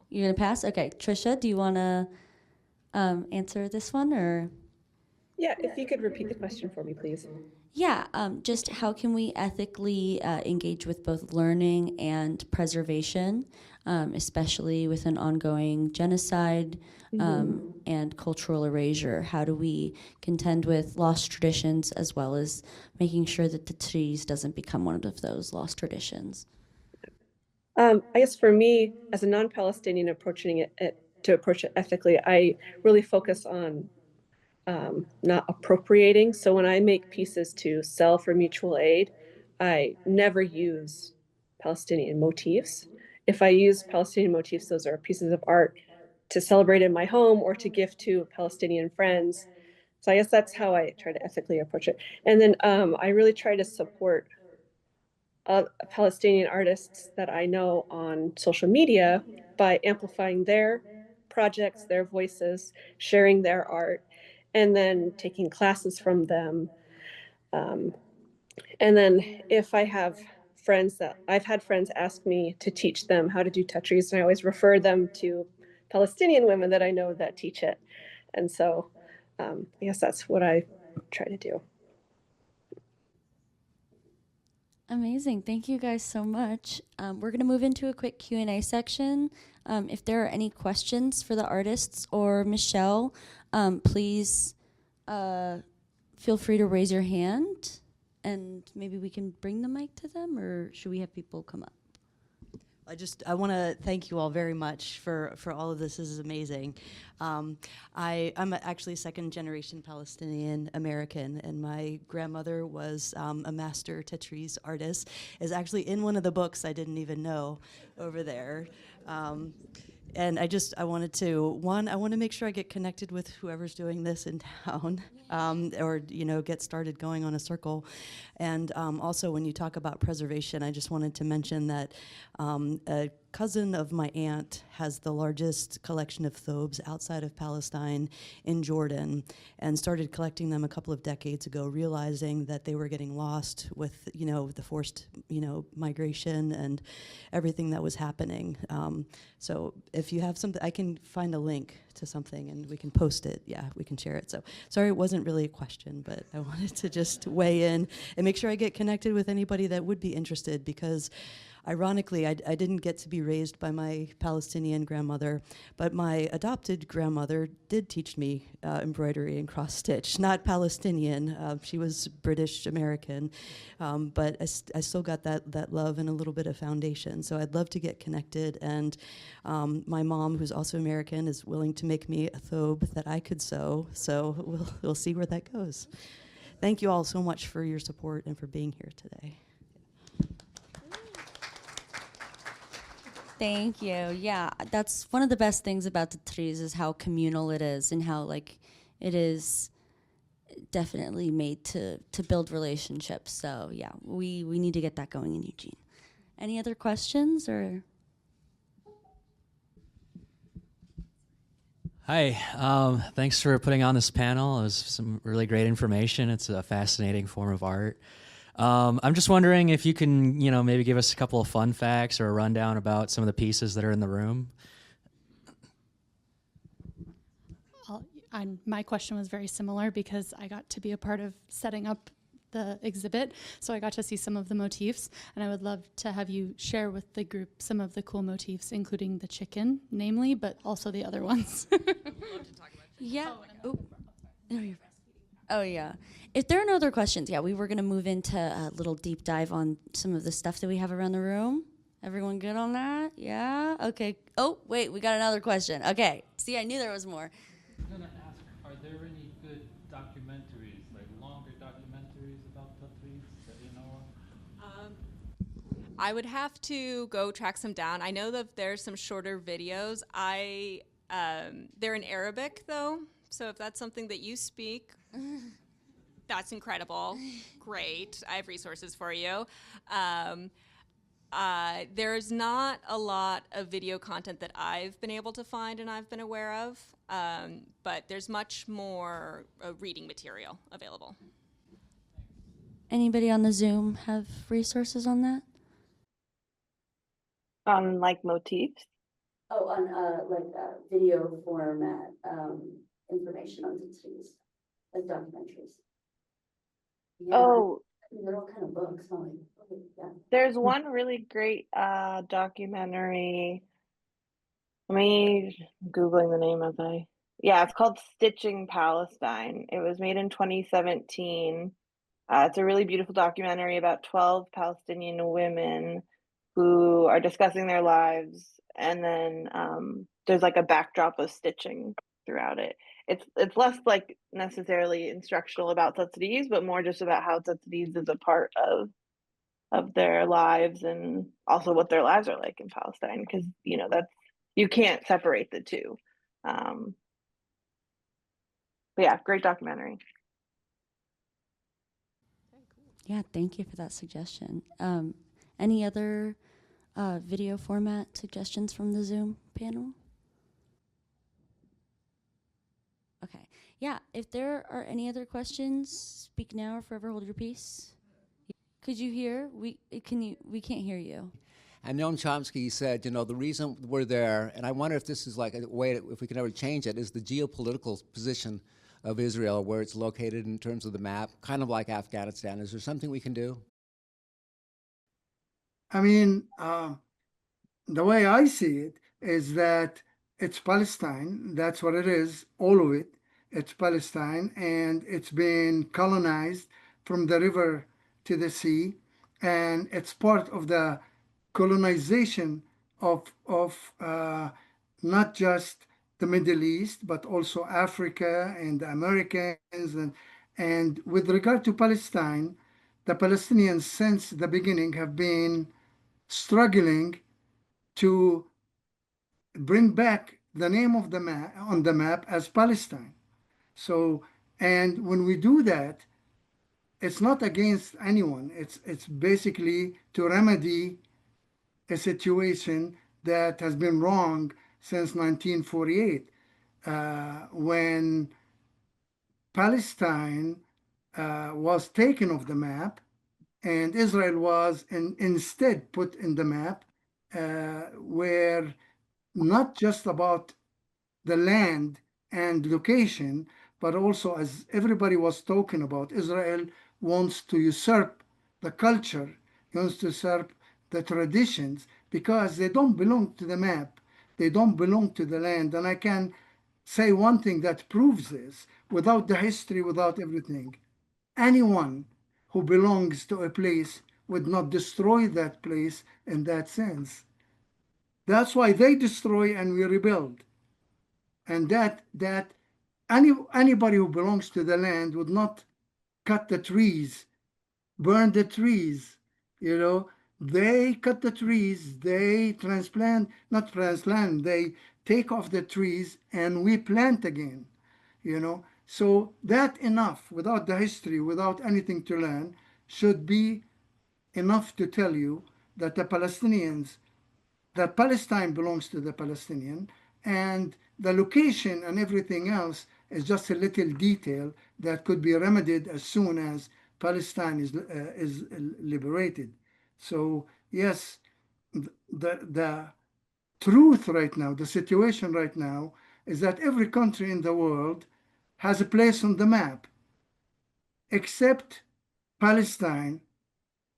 you're gonna pass. Okay, Trisha, do you want to answer this one, or? Yeah, if you could repeat the question for me, please. Yeah, just how can we ethically engage with both learning and preservation, especially with an ongoing genocide and cultural erasure? How do we contend with lost traditions as well as making sure that the trees doesn't become one of those lost traditions? I guess for me, as a non-Palestinian approaching it to approach it ethically, I really focus on not appropriating. So when I make pieces to sell for mutual aid, I never use Palestinian motifs. If I use Palestinian motifs, those are pieces of art to celebrate in my home or to gift to Palestinian friends. So I guess that's how I try to ethically approach it. And then I really try to support Palestinian artists that I know on social media by amplifying their projects, their voices, sharing their art, and then taking classes from them. And then if I have friends that I've had friends ask me to teach them how to do Tatriz, and I always refer them to Palestinian women that I know that teach it. And so I guess that's what I try to do. Amazing. Thank you guys so much. We're going to move into a quick Q&A section. If there are any questions for the artists or Michelle, please feel free to raise your hand, and maybe we can bring the mic to them, or should we have people come up? I want to thank you all very much for all of this. This is amazing. I'm actually second generation Palestinian American, and my grandmother was a master Tetris artist. Is actually in one of the books I didn't even know over there. And I wanted to, I want to make sure I get connected with whoever's doing this in town, or, get started going on a circle. And also, when you talk about preservation, I just wanted to mention that a cousin of my aunt has the largest collection of Thobes outside of Palestine in Jordan, and started collecting them a couple of decades ago, realizing that they were getting lost with, the forced, migration and everything that was happening. So if you have something, I can find a link to something and we can post it. Yeah, we can share it. So sorry, it wasn't really a question, but I wanted to just weigh in and make sure I get connected with anybody that would be interested, because ironically, I didn't get to be raised by my Palestinian grandmother, but my adopted grandmother did teach me embroidery and cross stitch. Not Palestinian, she was British American, but I still got that love and a little bit of foundation. So I'd love to get connected, and my mom, who's also American, is willing to make me a thobe that I could sew. So we'll see where that goes. Thank you all so much for your support and for being here today. Thank you. Yeah, that's one of the best things about the trees is how communal it is, and how it is definitely made to build relationships. So yeah, we need to get that going in Eugene. Any other questions or? Hi, thanks for putting on this panel. It was some really great information. It's a fascinating form of art. I'm just wondering if you can, maybe give us a couple of fun facts or a rundown about some of the pieces that are in the room. My question was very similar because I got to be a part of setting up the exhibit, so I got to see some of the motifs, and I would love to have you share with the group some of the cool motifs, including the chicken, namely, but also the other ones. Yeah. Oh, yeah. If there are no other questions, yeah, we were going to move into a little deep dive on some of the stuff that we have around the room. Everyone good on that? Yeah? Okay. Oh, wait, we got another question. Okay. See, I knew there was more. I'm going to ask, are there any good documentaries, like longer documentaries about Tatris that you know of? I would have to go track some down. I know that there's some shorter videos. They're in Arabic, though, so if that's something that you speak, that's incredible. Great. I have resources for you. There's not a lot of video content that I've been able to find and I've been aware of, but there's much more reading material available. Anybody on the Zoom have resources on that? On motifs? Oh, on video format information on the trees, like documentaries. Yeah, Oh, they're all kind of books, huh? Yeah. there's one really great documentary. Let me Googling the name of it. Yeah, it's called Stitching Palestine. It was made in 2017. It's a really beautiful documentary about 12 Palestinian women who are discussing their lives, and then there's a backdrop of stitching throughout it. It's less necessarily instructional about Tatris, but more just about how Tatris is a part of their lives, and also what their lives are like in Palestine, because that's, you can't separate the two. But yeah, great documentary. Yeah, thank you for that suggestion. Any other video format suggestions from the Zoom panel? Okay. Yeah, if there are any other questions, speak now or forever hold your peace. Could you hear? We can't hear you. And Noam Chomsky said, the reason we're there, and I wonder if this is a way, if we can ever change it, is the geopolitical position of Israel, where it's located in terms of the map, kind of like Afghanistan. Is there something we can do? I mean, the way I see it is that it's Palestine. That's what it is, all of it. It's Palestine, and it's been colonized from the river to the sea, and it's part of the colonization of not just the Middle East, but also Africa and the Americans. And with regard to Palestine, the Palestinians since the beginning have been struggling to bring back the name of the map on the map as Palestine. So, and when we do that, it's not against anyone. It's basically to remedy a situation that has been wrong since 1948, when Palestine was taken off the map and Israel was instead put in the map, where not just about the land and location, but also, as everybody was talking about, Israel wants to usurp the culture, wants to usurp the traditions, because they don't belong to the map, they don't belong to the land. And I can say one thing that proves this: without the history, without everything, anyone who belongs to a place would not destroy that place in that sense. That's why they destroy and we rebuild. And that anybody who belongs to the land would not cut the trees, burn the trees. You know, they cut the trees, they not transplant, they take off the trees and we plant again. You know, so that enough, without the history, without anything to learn, should be enough to tell you that the Palestinians, that Palestine belongs to the Palestinian, and the location and everything else is just a little detail that could be remedied as soon as Palestine is liberated. So yes, the truth right now, the situation right now, is that every country in the world has a place on the map, except Palestine.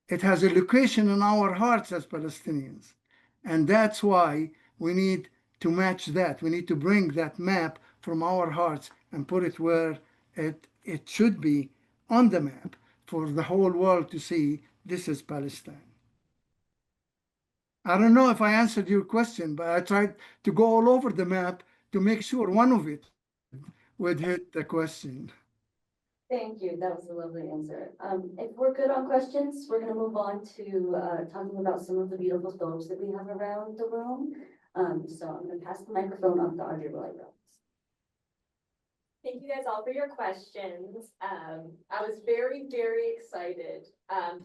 It has a location in our hearts as Palestinians. And that's why we need to match that. We need to bring that map from our hearts and put it where it should be on the map for the whole world to see this is Palestine. I don't know if I answered your question, but I tried to go all over the map to make sure one of it would hit the question. Thank you. That was a lovely answer. If we're good on questions, we're going to move on to talking about some of the beautiful thobes that we have around the room. So I'm going to pass the microphone up to Audrey Williams. Thank you guys all for your questions. I was very, very excited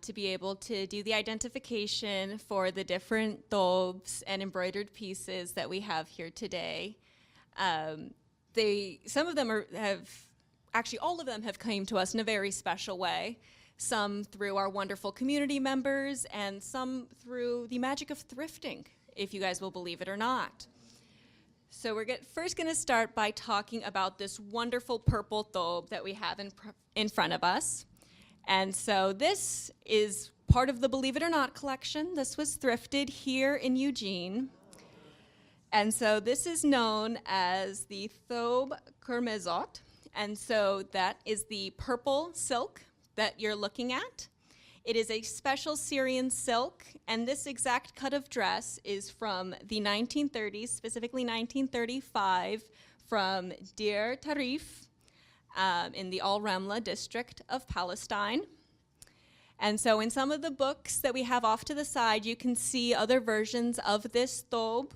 to be able to do the identification for the different thobes and embroidered pieces that we have here today. Some of them actually all of them have come to us in a very special way. Some through our wonderful community members and some through the magic of thrifting, if you guys will believe it or not. So we're first going to start by talking about this wonderful purple thobe that we have in front of us. And so this is part of the Believe It or Not collection. This was thrifted here in Eugene. And so this is known as the Thobe Kermezot. And so that is the purple silk that you're looking at. It is a special Syrian silk, and this exact cut of dress is from the 1930s, specifically 1935, from Deir Tarif in the Al-Ramla district of Palestine. And so in some of the books that we have off to the side, you can see other versions of this thobe.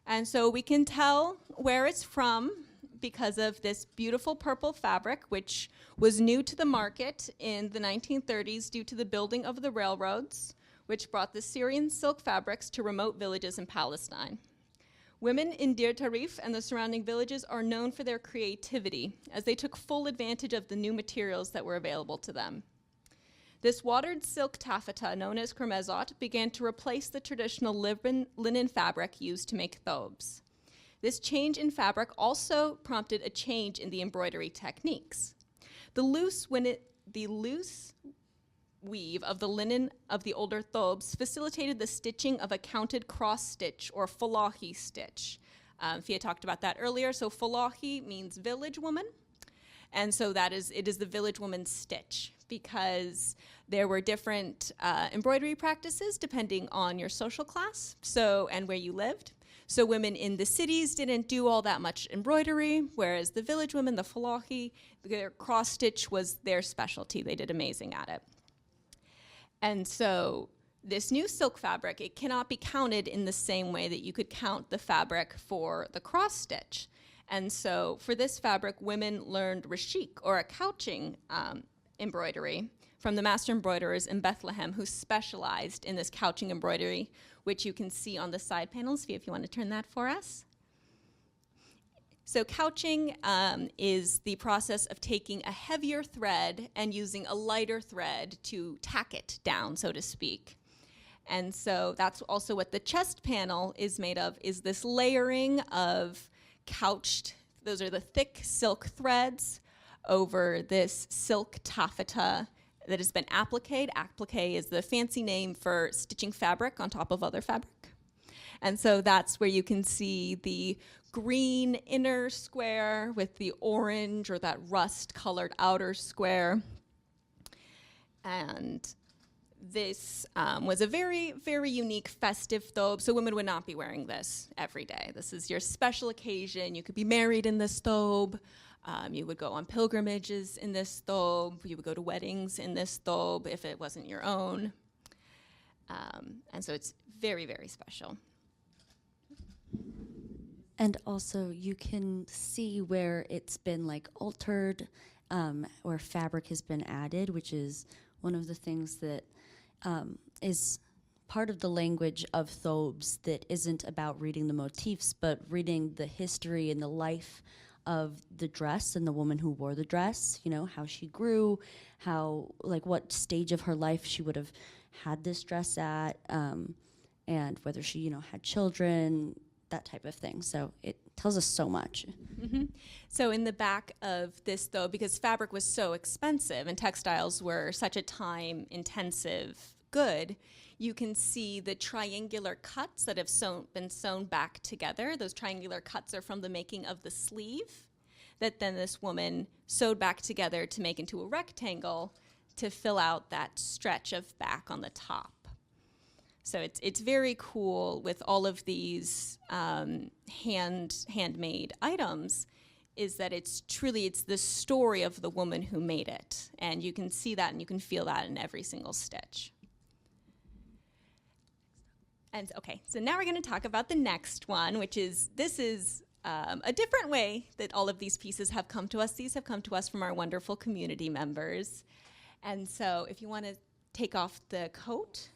And so we can tell where it's from because of this beautiful purple fabric, which was new to the market in the 1930s due to the building of the railroads, which brought the Syrian silk fabrics to remote villages in Palestine. Women in Deir Tarif and the surrounding villages are known for their creativity, as they took full advantage of the new materials that were available to them. This watered silk taffeta, known as kermezot, began to replace the traditional linen fabric used to make thobes. This change in fabric also prompted a change in the embroidery techniques. The loose weave of the linen of the older thobes facilitated the stitching of a counted cross stitch or falahi stitch. Fia talked about that earlier. So falahi means village woman, and so it is the village woman's stitch. because there were different embroidery practices depending on your social class and where you lived. So women in the cities didn't do all that much embroidery, whereas the village women, the falahi, their cross stitch was their specialty. They did amazing at it. And so this new silk fabric, it cannot be counted in the same way that you could count the fabric for the cross stitch. And so for this fabric, women learned rashik, or a couching embroidery, from the master embroiderers in Bethlehem who specialized in this couching embroidery, which you can see on the side panels, if you want to turn that for us. So couching is the process of taking a heavier thread and using a lighter thread to tack it down, so to speak. And so that's also what the chest panel is made of, is this layering of couched, those are the thick silk threads over this silk taffeta that has been appliqued. Applique is the fancy name for stitching fabric on top of other fabric. And so that's where you can see the green inner square with the orange or that rust colored outer square. And this was a very, very unique festive thobe, so women would not be wearing this every day. This is your special occasion. You could be married in this thobe. You would go on pilgrimages in this thobe. You would go to weddings in this thobe if it wasn't your own. And so it's very, very special. And also you can see where it's been like altered, or fabric has been added, which is one of the things that is part of the language of Thobes that isn't about reading the motifs, but reading the history and the life of the dress and the woman who wore the dress, you know, how she grew, how, like, what stage of her life she would have had this dress at, and whether she, you know, had children, that type of thing. So it tells us so much. Mm-hmm. So in the back of this, though, because fabric was so expensive and textiles were such a time-intensive good, you can see the triangular cuts that have been sewn back together. Those triangular cuts are from the making of the sleeve that then this woman sewed back together to make into a rectangle to fill out that stretch of back on the top. So it's very cool with all of these handmade items, is that it's the story of the woman who made it. And you can see that and you can feel that in every single stitch. And okay, so now we're going to talk about the next one, which is, this is a different way that all of these pieces have come to us. These have come to us from our wonderful community members. And so if you want to take off the coat,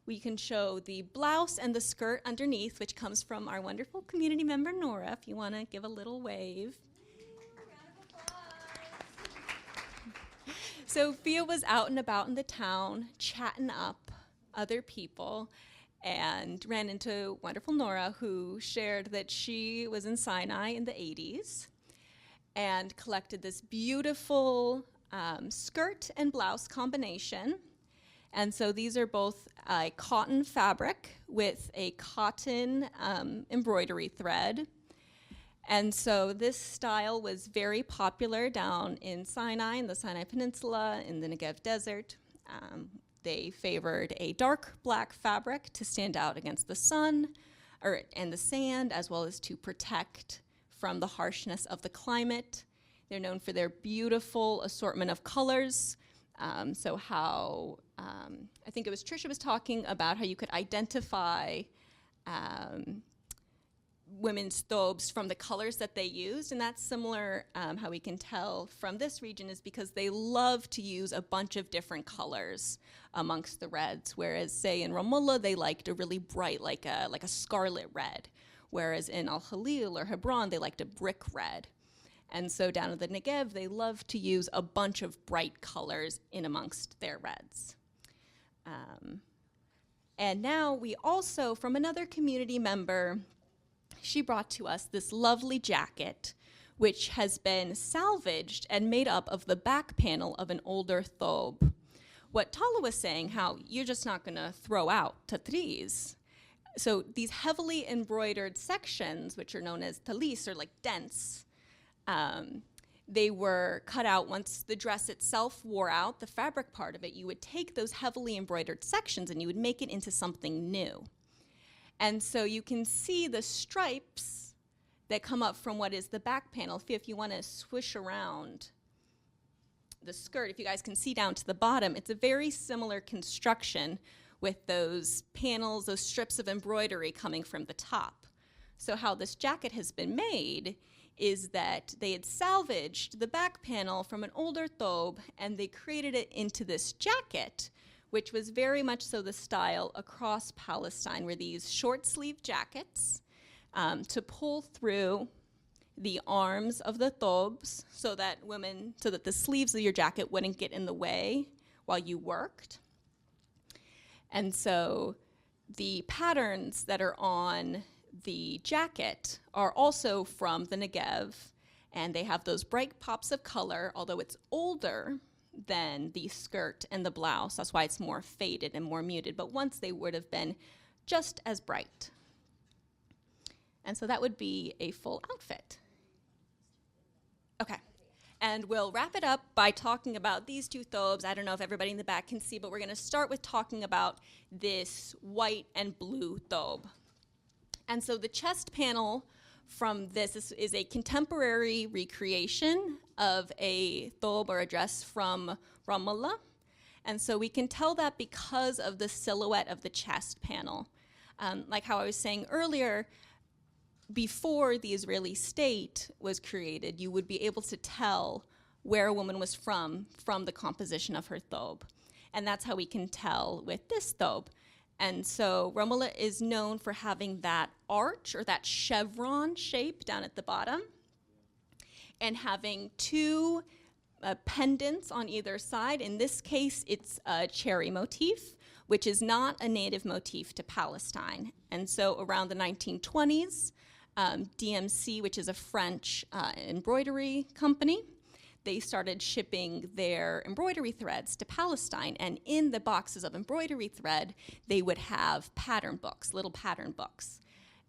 we can show the blouse and the skirt underneath, which comes from our wonderful community member, Nora, if you want to give a little wave. So Fia was out and about in the town, chatting up other people, and ran into wonderful Nora, who shared that she was in Sinai in the 80s and collected this beautiful skirt and blouse combination. And so these are both cotton fabric with a cotton embroidery thread. And so this style was very popular down in Sinai, in the Sinai Peninsula, in the Negev Desert. They favored a dark black fabric to stand out against the sun and the sand, as well as to protect from the harshness of the climate. They're known for their beautiful assortment of colors. So how, I think it was Trisha was talking about how you could identify women's thobes from the colors that they used, and that's similar how we can tell from this region is because they love to use a bunch of different colors amongst the reds, whereas say in Ramallah they liked a really bright, like a scarlet red, whereas in Al-Khalil or Hebron they liked a brick red. And so down in the Negev, they love to use a bunch of bright colors in amongst their reds. And now we also, from another community member, she brought to us this lovely jacket, which has been salvaged and made up of the back panel of an older thobe. What Tala was saying, how you're just not going to throw out tatris. So these heavily embroidered sections, which are known as talis, or like dents, they were cut out once the dress itself wore out, the fabric part of it. You would take those heavily embroidered sections and you would make it into something new. And so you can see the stripes that come up from what is the back panel. If you want to swish around the skirt, if you guys can see down to the bottom, it's a very similar construction with those panels, those strips of embroidery coming from the top. So how this jacket has been made is that they had salvaged the back panel from an older thobe and they created it into this jacket, which was very much so the style across Palestine, were these short sleeve jackets to pull through the arms of the thobes so that the sleeves of your jacket wouldn't get in the way while you worked. And so the patterns that are on the jacket are also from the Negev, and they have those bright pops of color, although it's older than the skirt and the blouse. That's why it's more faded and more muted, but once they would have been just as bright. And so that would be a full outfit. Okay. And we'll wrap it up by talking about these two thobes. I don't know if everybody in the back can see, but we're going to start with talking about this white and blue thobe. And so the chest panel from this is a contemporary recreation of a thobe or a dress from Ramallah. And so we can tell that because of the silhouette of the chest panel. Like how I was saying earlier, before the Israeli state was created, you would be able to tell where a woman was from the composition of her thobe. And that's how we can tell with this thobe. And so Ramallah is known for having that arch or that chevron shape down at the bottom and having two pendants on either side. In this case, it's a cherry motif, which is not a native motif to Palestine. And so around the 1920s, DMC, which is a French embroidery company, they started shipping their embroidery threads to Palestine, and in the boxes of embroidery thread, they would have pattern books, little pattern books.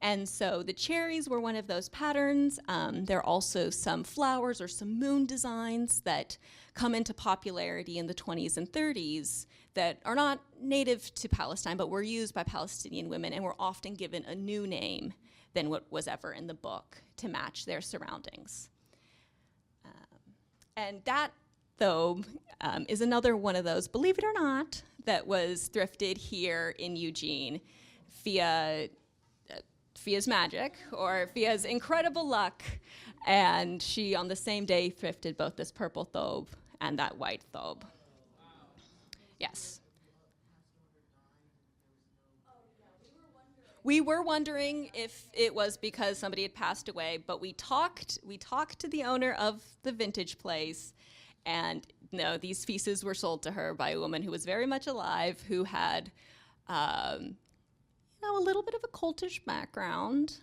And so the cherries were one of those patterns. There are also some flowers or some moon designs that come into popularity in the 20s and 30s that are not native to Palestine, but were used by Palestinian women and were often given a new name than what was ever in the book to match their surroundings. And that, though, is another one of those, believe it or not, that was thrifted here in Eugene via Fia's magic or Fia's incredible luck. And she, on the same day, thrifted both this purple thobe and that white thobe. Yes. We were wondering if it was because somebody had passed away, but we talked to the owner of the vintage place, and no, these pieces were sold to her by a woman who was very much alive, who had a little bit of a cultish background,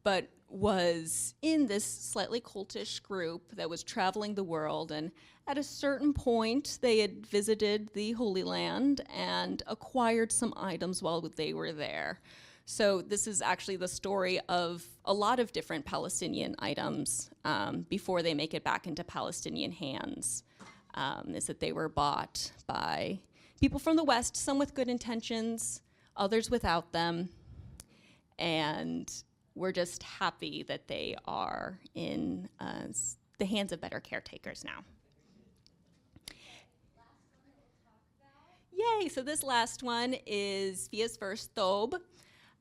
but was in this slightly cultish group that was traveling the world, and at a certain point, they had visited the Holy Land and acquired some items while they were there. So this is actually the story of a lot of different Palestinian items before they make it back into Palestinian hands, is that they were bought by people from the West, some with good intentions, others without them, and we're just happy that they are in the hands of better caretakers now. Yay, so this last one is Fia's first thobe.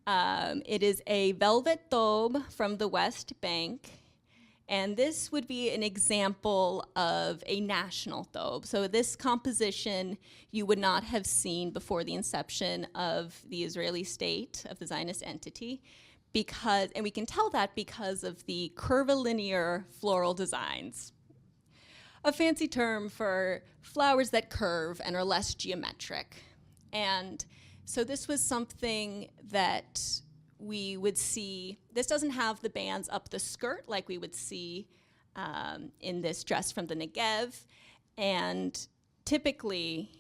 It is a velvet thobe from the West Bank, and this would be an example of a national thobe. So this composition you would not have seen before the inception of the Israeli state, of the Zionist entity, and we can tell that because of the curvilinear floral designs. A fancy term for flowers that curve and are less geometric. And so this was something that we would see. This doesn't have the bands up the skirt like we would see in this dress from the Negev. And typically,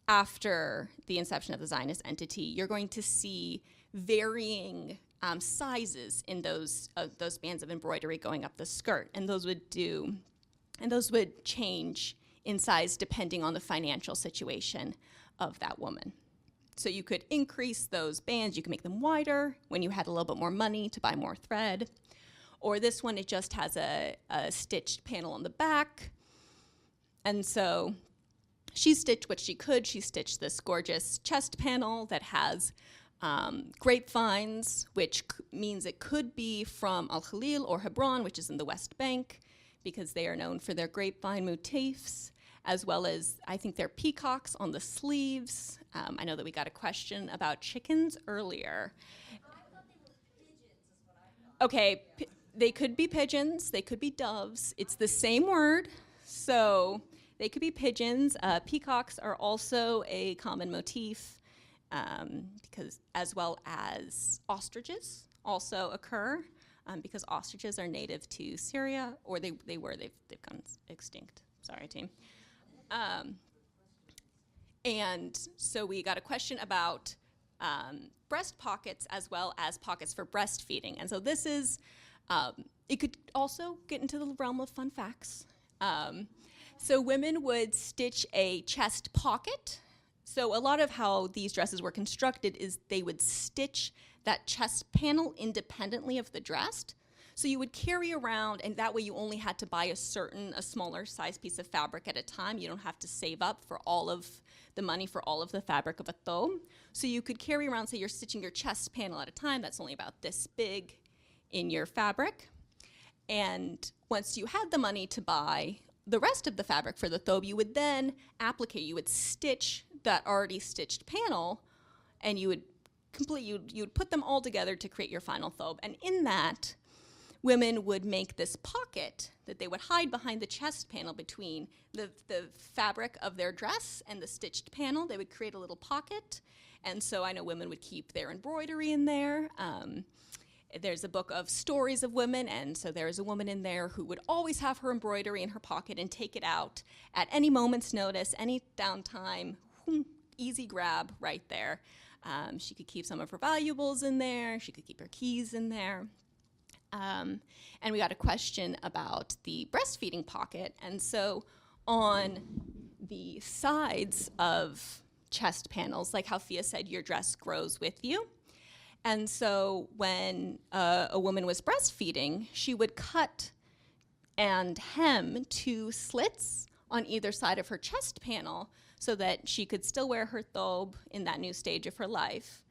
after the inception of the Zionist entity, you're going to see varying sizes in those bands of embroidery going up the skirt, and those would change in size depending on the financial situation of that woman. So you could increase those bands, you can make them wider when you had a little bit more money to buy more thread. Or this one, it just has a stitched panel on the back. And so she stitched what she could. She stitched this gorgeous chest panel that has grapevines, which means it could be from Al-Khalil or Hebron, which is in the West Bank, because they are known for their grapevine motifs, as well as, I think, their peacocks on the sleeves. I know that we got a question about chickens earlier. Okay, they could be pigeons, they could be doves. It's the same word, so they could be pigeons. Peacocks are also a common motif, because, as well as ostriches also occur, because ostriches are native to Syria, or they've gone extinct. Sorry, team. And so we got a question about breast pockets as well as pockets for breastfeeding. And so this is, it could also get into the realm of fun facts. So women would stitch a chest pocket. So a lot of how these dresses were constructed is they would stitch that chest panel independently of the dress. So you would carry around, and that way you only had to buy a smaller size piece of fabric at a time. You don't have to save up for all of the money for all of the fabric of a thobe. So you could carry around, say you're stitching your chest panel at a time, that's only about this big in your fabric. And once you had the money to buy the rest of the fabric for the thobe, you would then you would stitch that already stitched panel, and you would put them all together to create your final thobe. And in that, women would make this pocket that they would hide behind the chest panel between the fabric of their dress and the stitched panel. They would create a little pocket. And so I know women would keep their embroidery in there. There's a book of stories of women, and so there's a woman in there who would always have her embroidery in her pocket and take it out at any moment's notice, any downtime, easy grab right there. She could keep some of her valuables in there. She could keep her keys in there. And we got a question about the breastfeeding pocket. And so on the sides of chest panels, like how Fia said, your dress grows with you. And so when a woman was breastfeeding, she would cut and hem 2 slits on either side of her chest panel so that she could still wear her thobe in that new stage of her life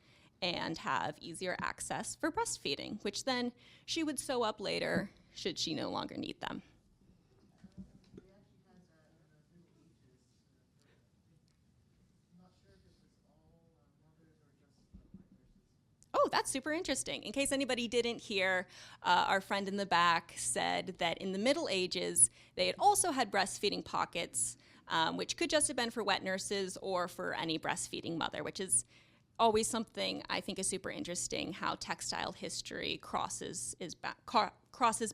and have easier access for breastfeeding, which then she would sew up later should she no longer need them. Oh, that's super interesting. In case anybody didn't hear, our friend in the back said that in the Middle Ages, they had also had breastfeeding pockets, which could just have been for wet nurses or for any breastfeeding mother, which is always something I think is super interesting, how textile history crosses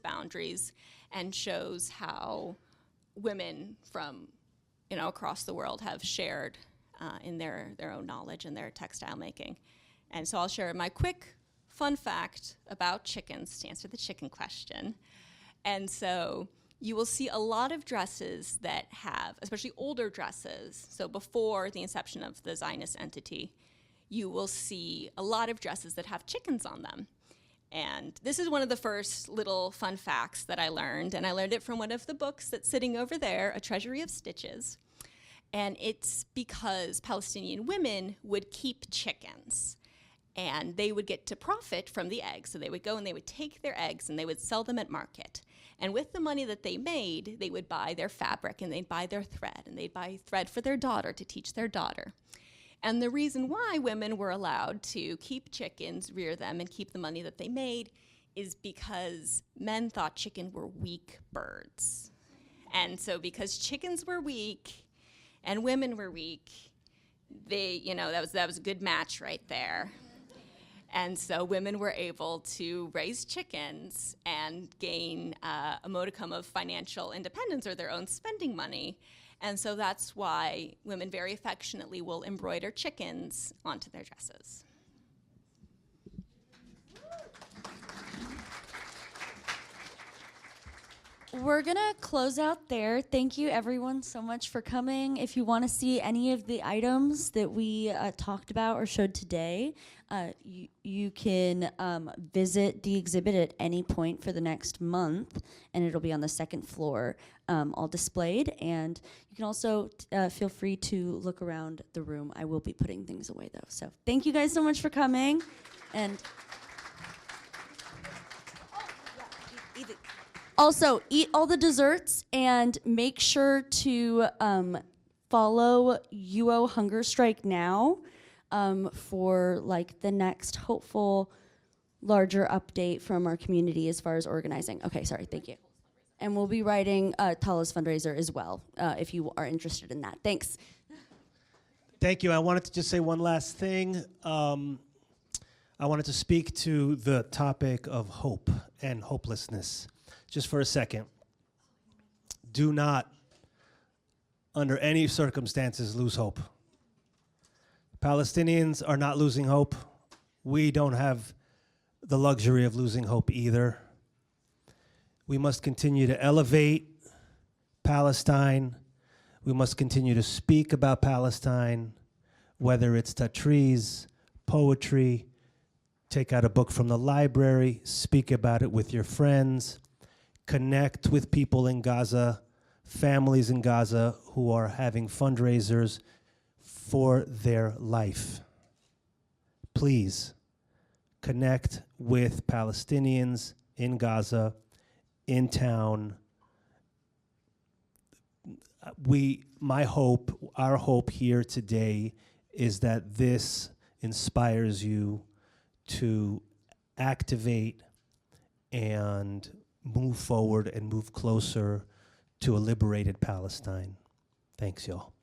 boundaries and shows how women from across the world have shared in their own knowledge and their textile making. And so I'll share my quick fun fact about chickens to answer the chicken question. And so you will see a lot of dresses that have, especially older dresses, so before the inception of the Zionist entity, you will see a lot of dresses that have chickens on them. And this is one of the first little fun facts that I learned, and I learned it from one of the books that's sitting over there, A Treasury of Stitches. And it's because Palestinian women would keep chickens, and they would get to profit from the eggs. So they would go and they would take their eggs and they would sell them at market. And with the money that they made, they would buy their fabric and they'd buy their thread, and they'd buy thread for their daughter to teach their daughter. And the reason why women were allowed to keep chickens, rear them, and keep the money that they made is because men thought chickens were weak birds. And so because chickens were weak and women were weak, that was a good match right there. And so women were able to raise chickens and gain a modicum of financial independence or their own spending money. And so that's why women very affectionately will embroider chickens onto their dresses. we're gonna close out there. Thank you everyone so much for coming. If you want to see any of the items that we talked about or showed today, you can visit the exhibit at any point for the next month, and it'll be on the second floor, all displayed. And you can also feel free to look around the room. I will be putting things away though. So thank you guys so much for coming. And also, eat all the desserts and make sure to follow UO Hunger Strike Now for like the next hopeful larger update from our community as far as organizing. Okay, sorry, thank you. And we'll be writing Tala's fundraiser as well if you are interested in that. Thanks. Thank you. I wanted to just say one last thing. I wanted to speak to the topic of hope and hopelessness. Just for a second. Do not, under any circumstances, lose hope. Palestinians are not losing hope. We don't have the luxury of losing hope either. We must continue to elevate Palestine. We must continue to speak about Palestine, whether it's Tatriz, poetry, take out a book from the library, speak about it with your friends. Connect with people in Gaza, families in Gaza who are having fundraisers for their life. Please connect with Palestinians in Gaza, in town. My hope, our hope here today is that this inspires you to activate and move forward and move closer to a liberated Palestine. Thanks, y'all.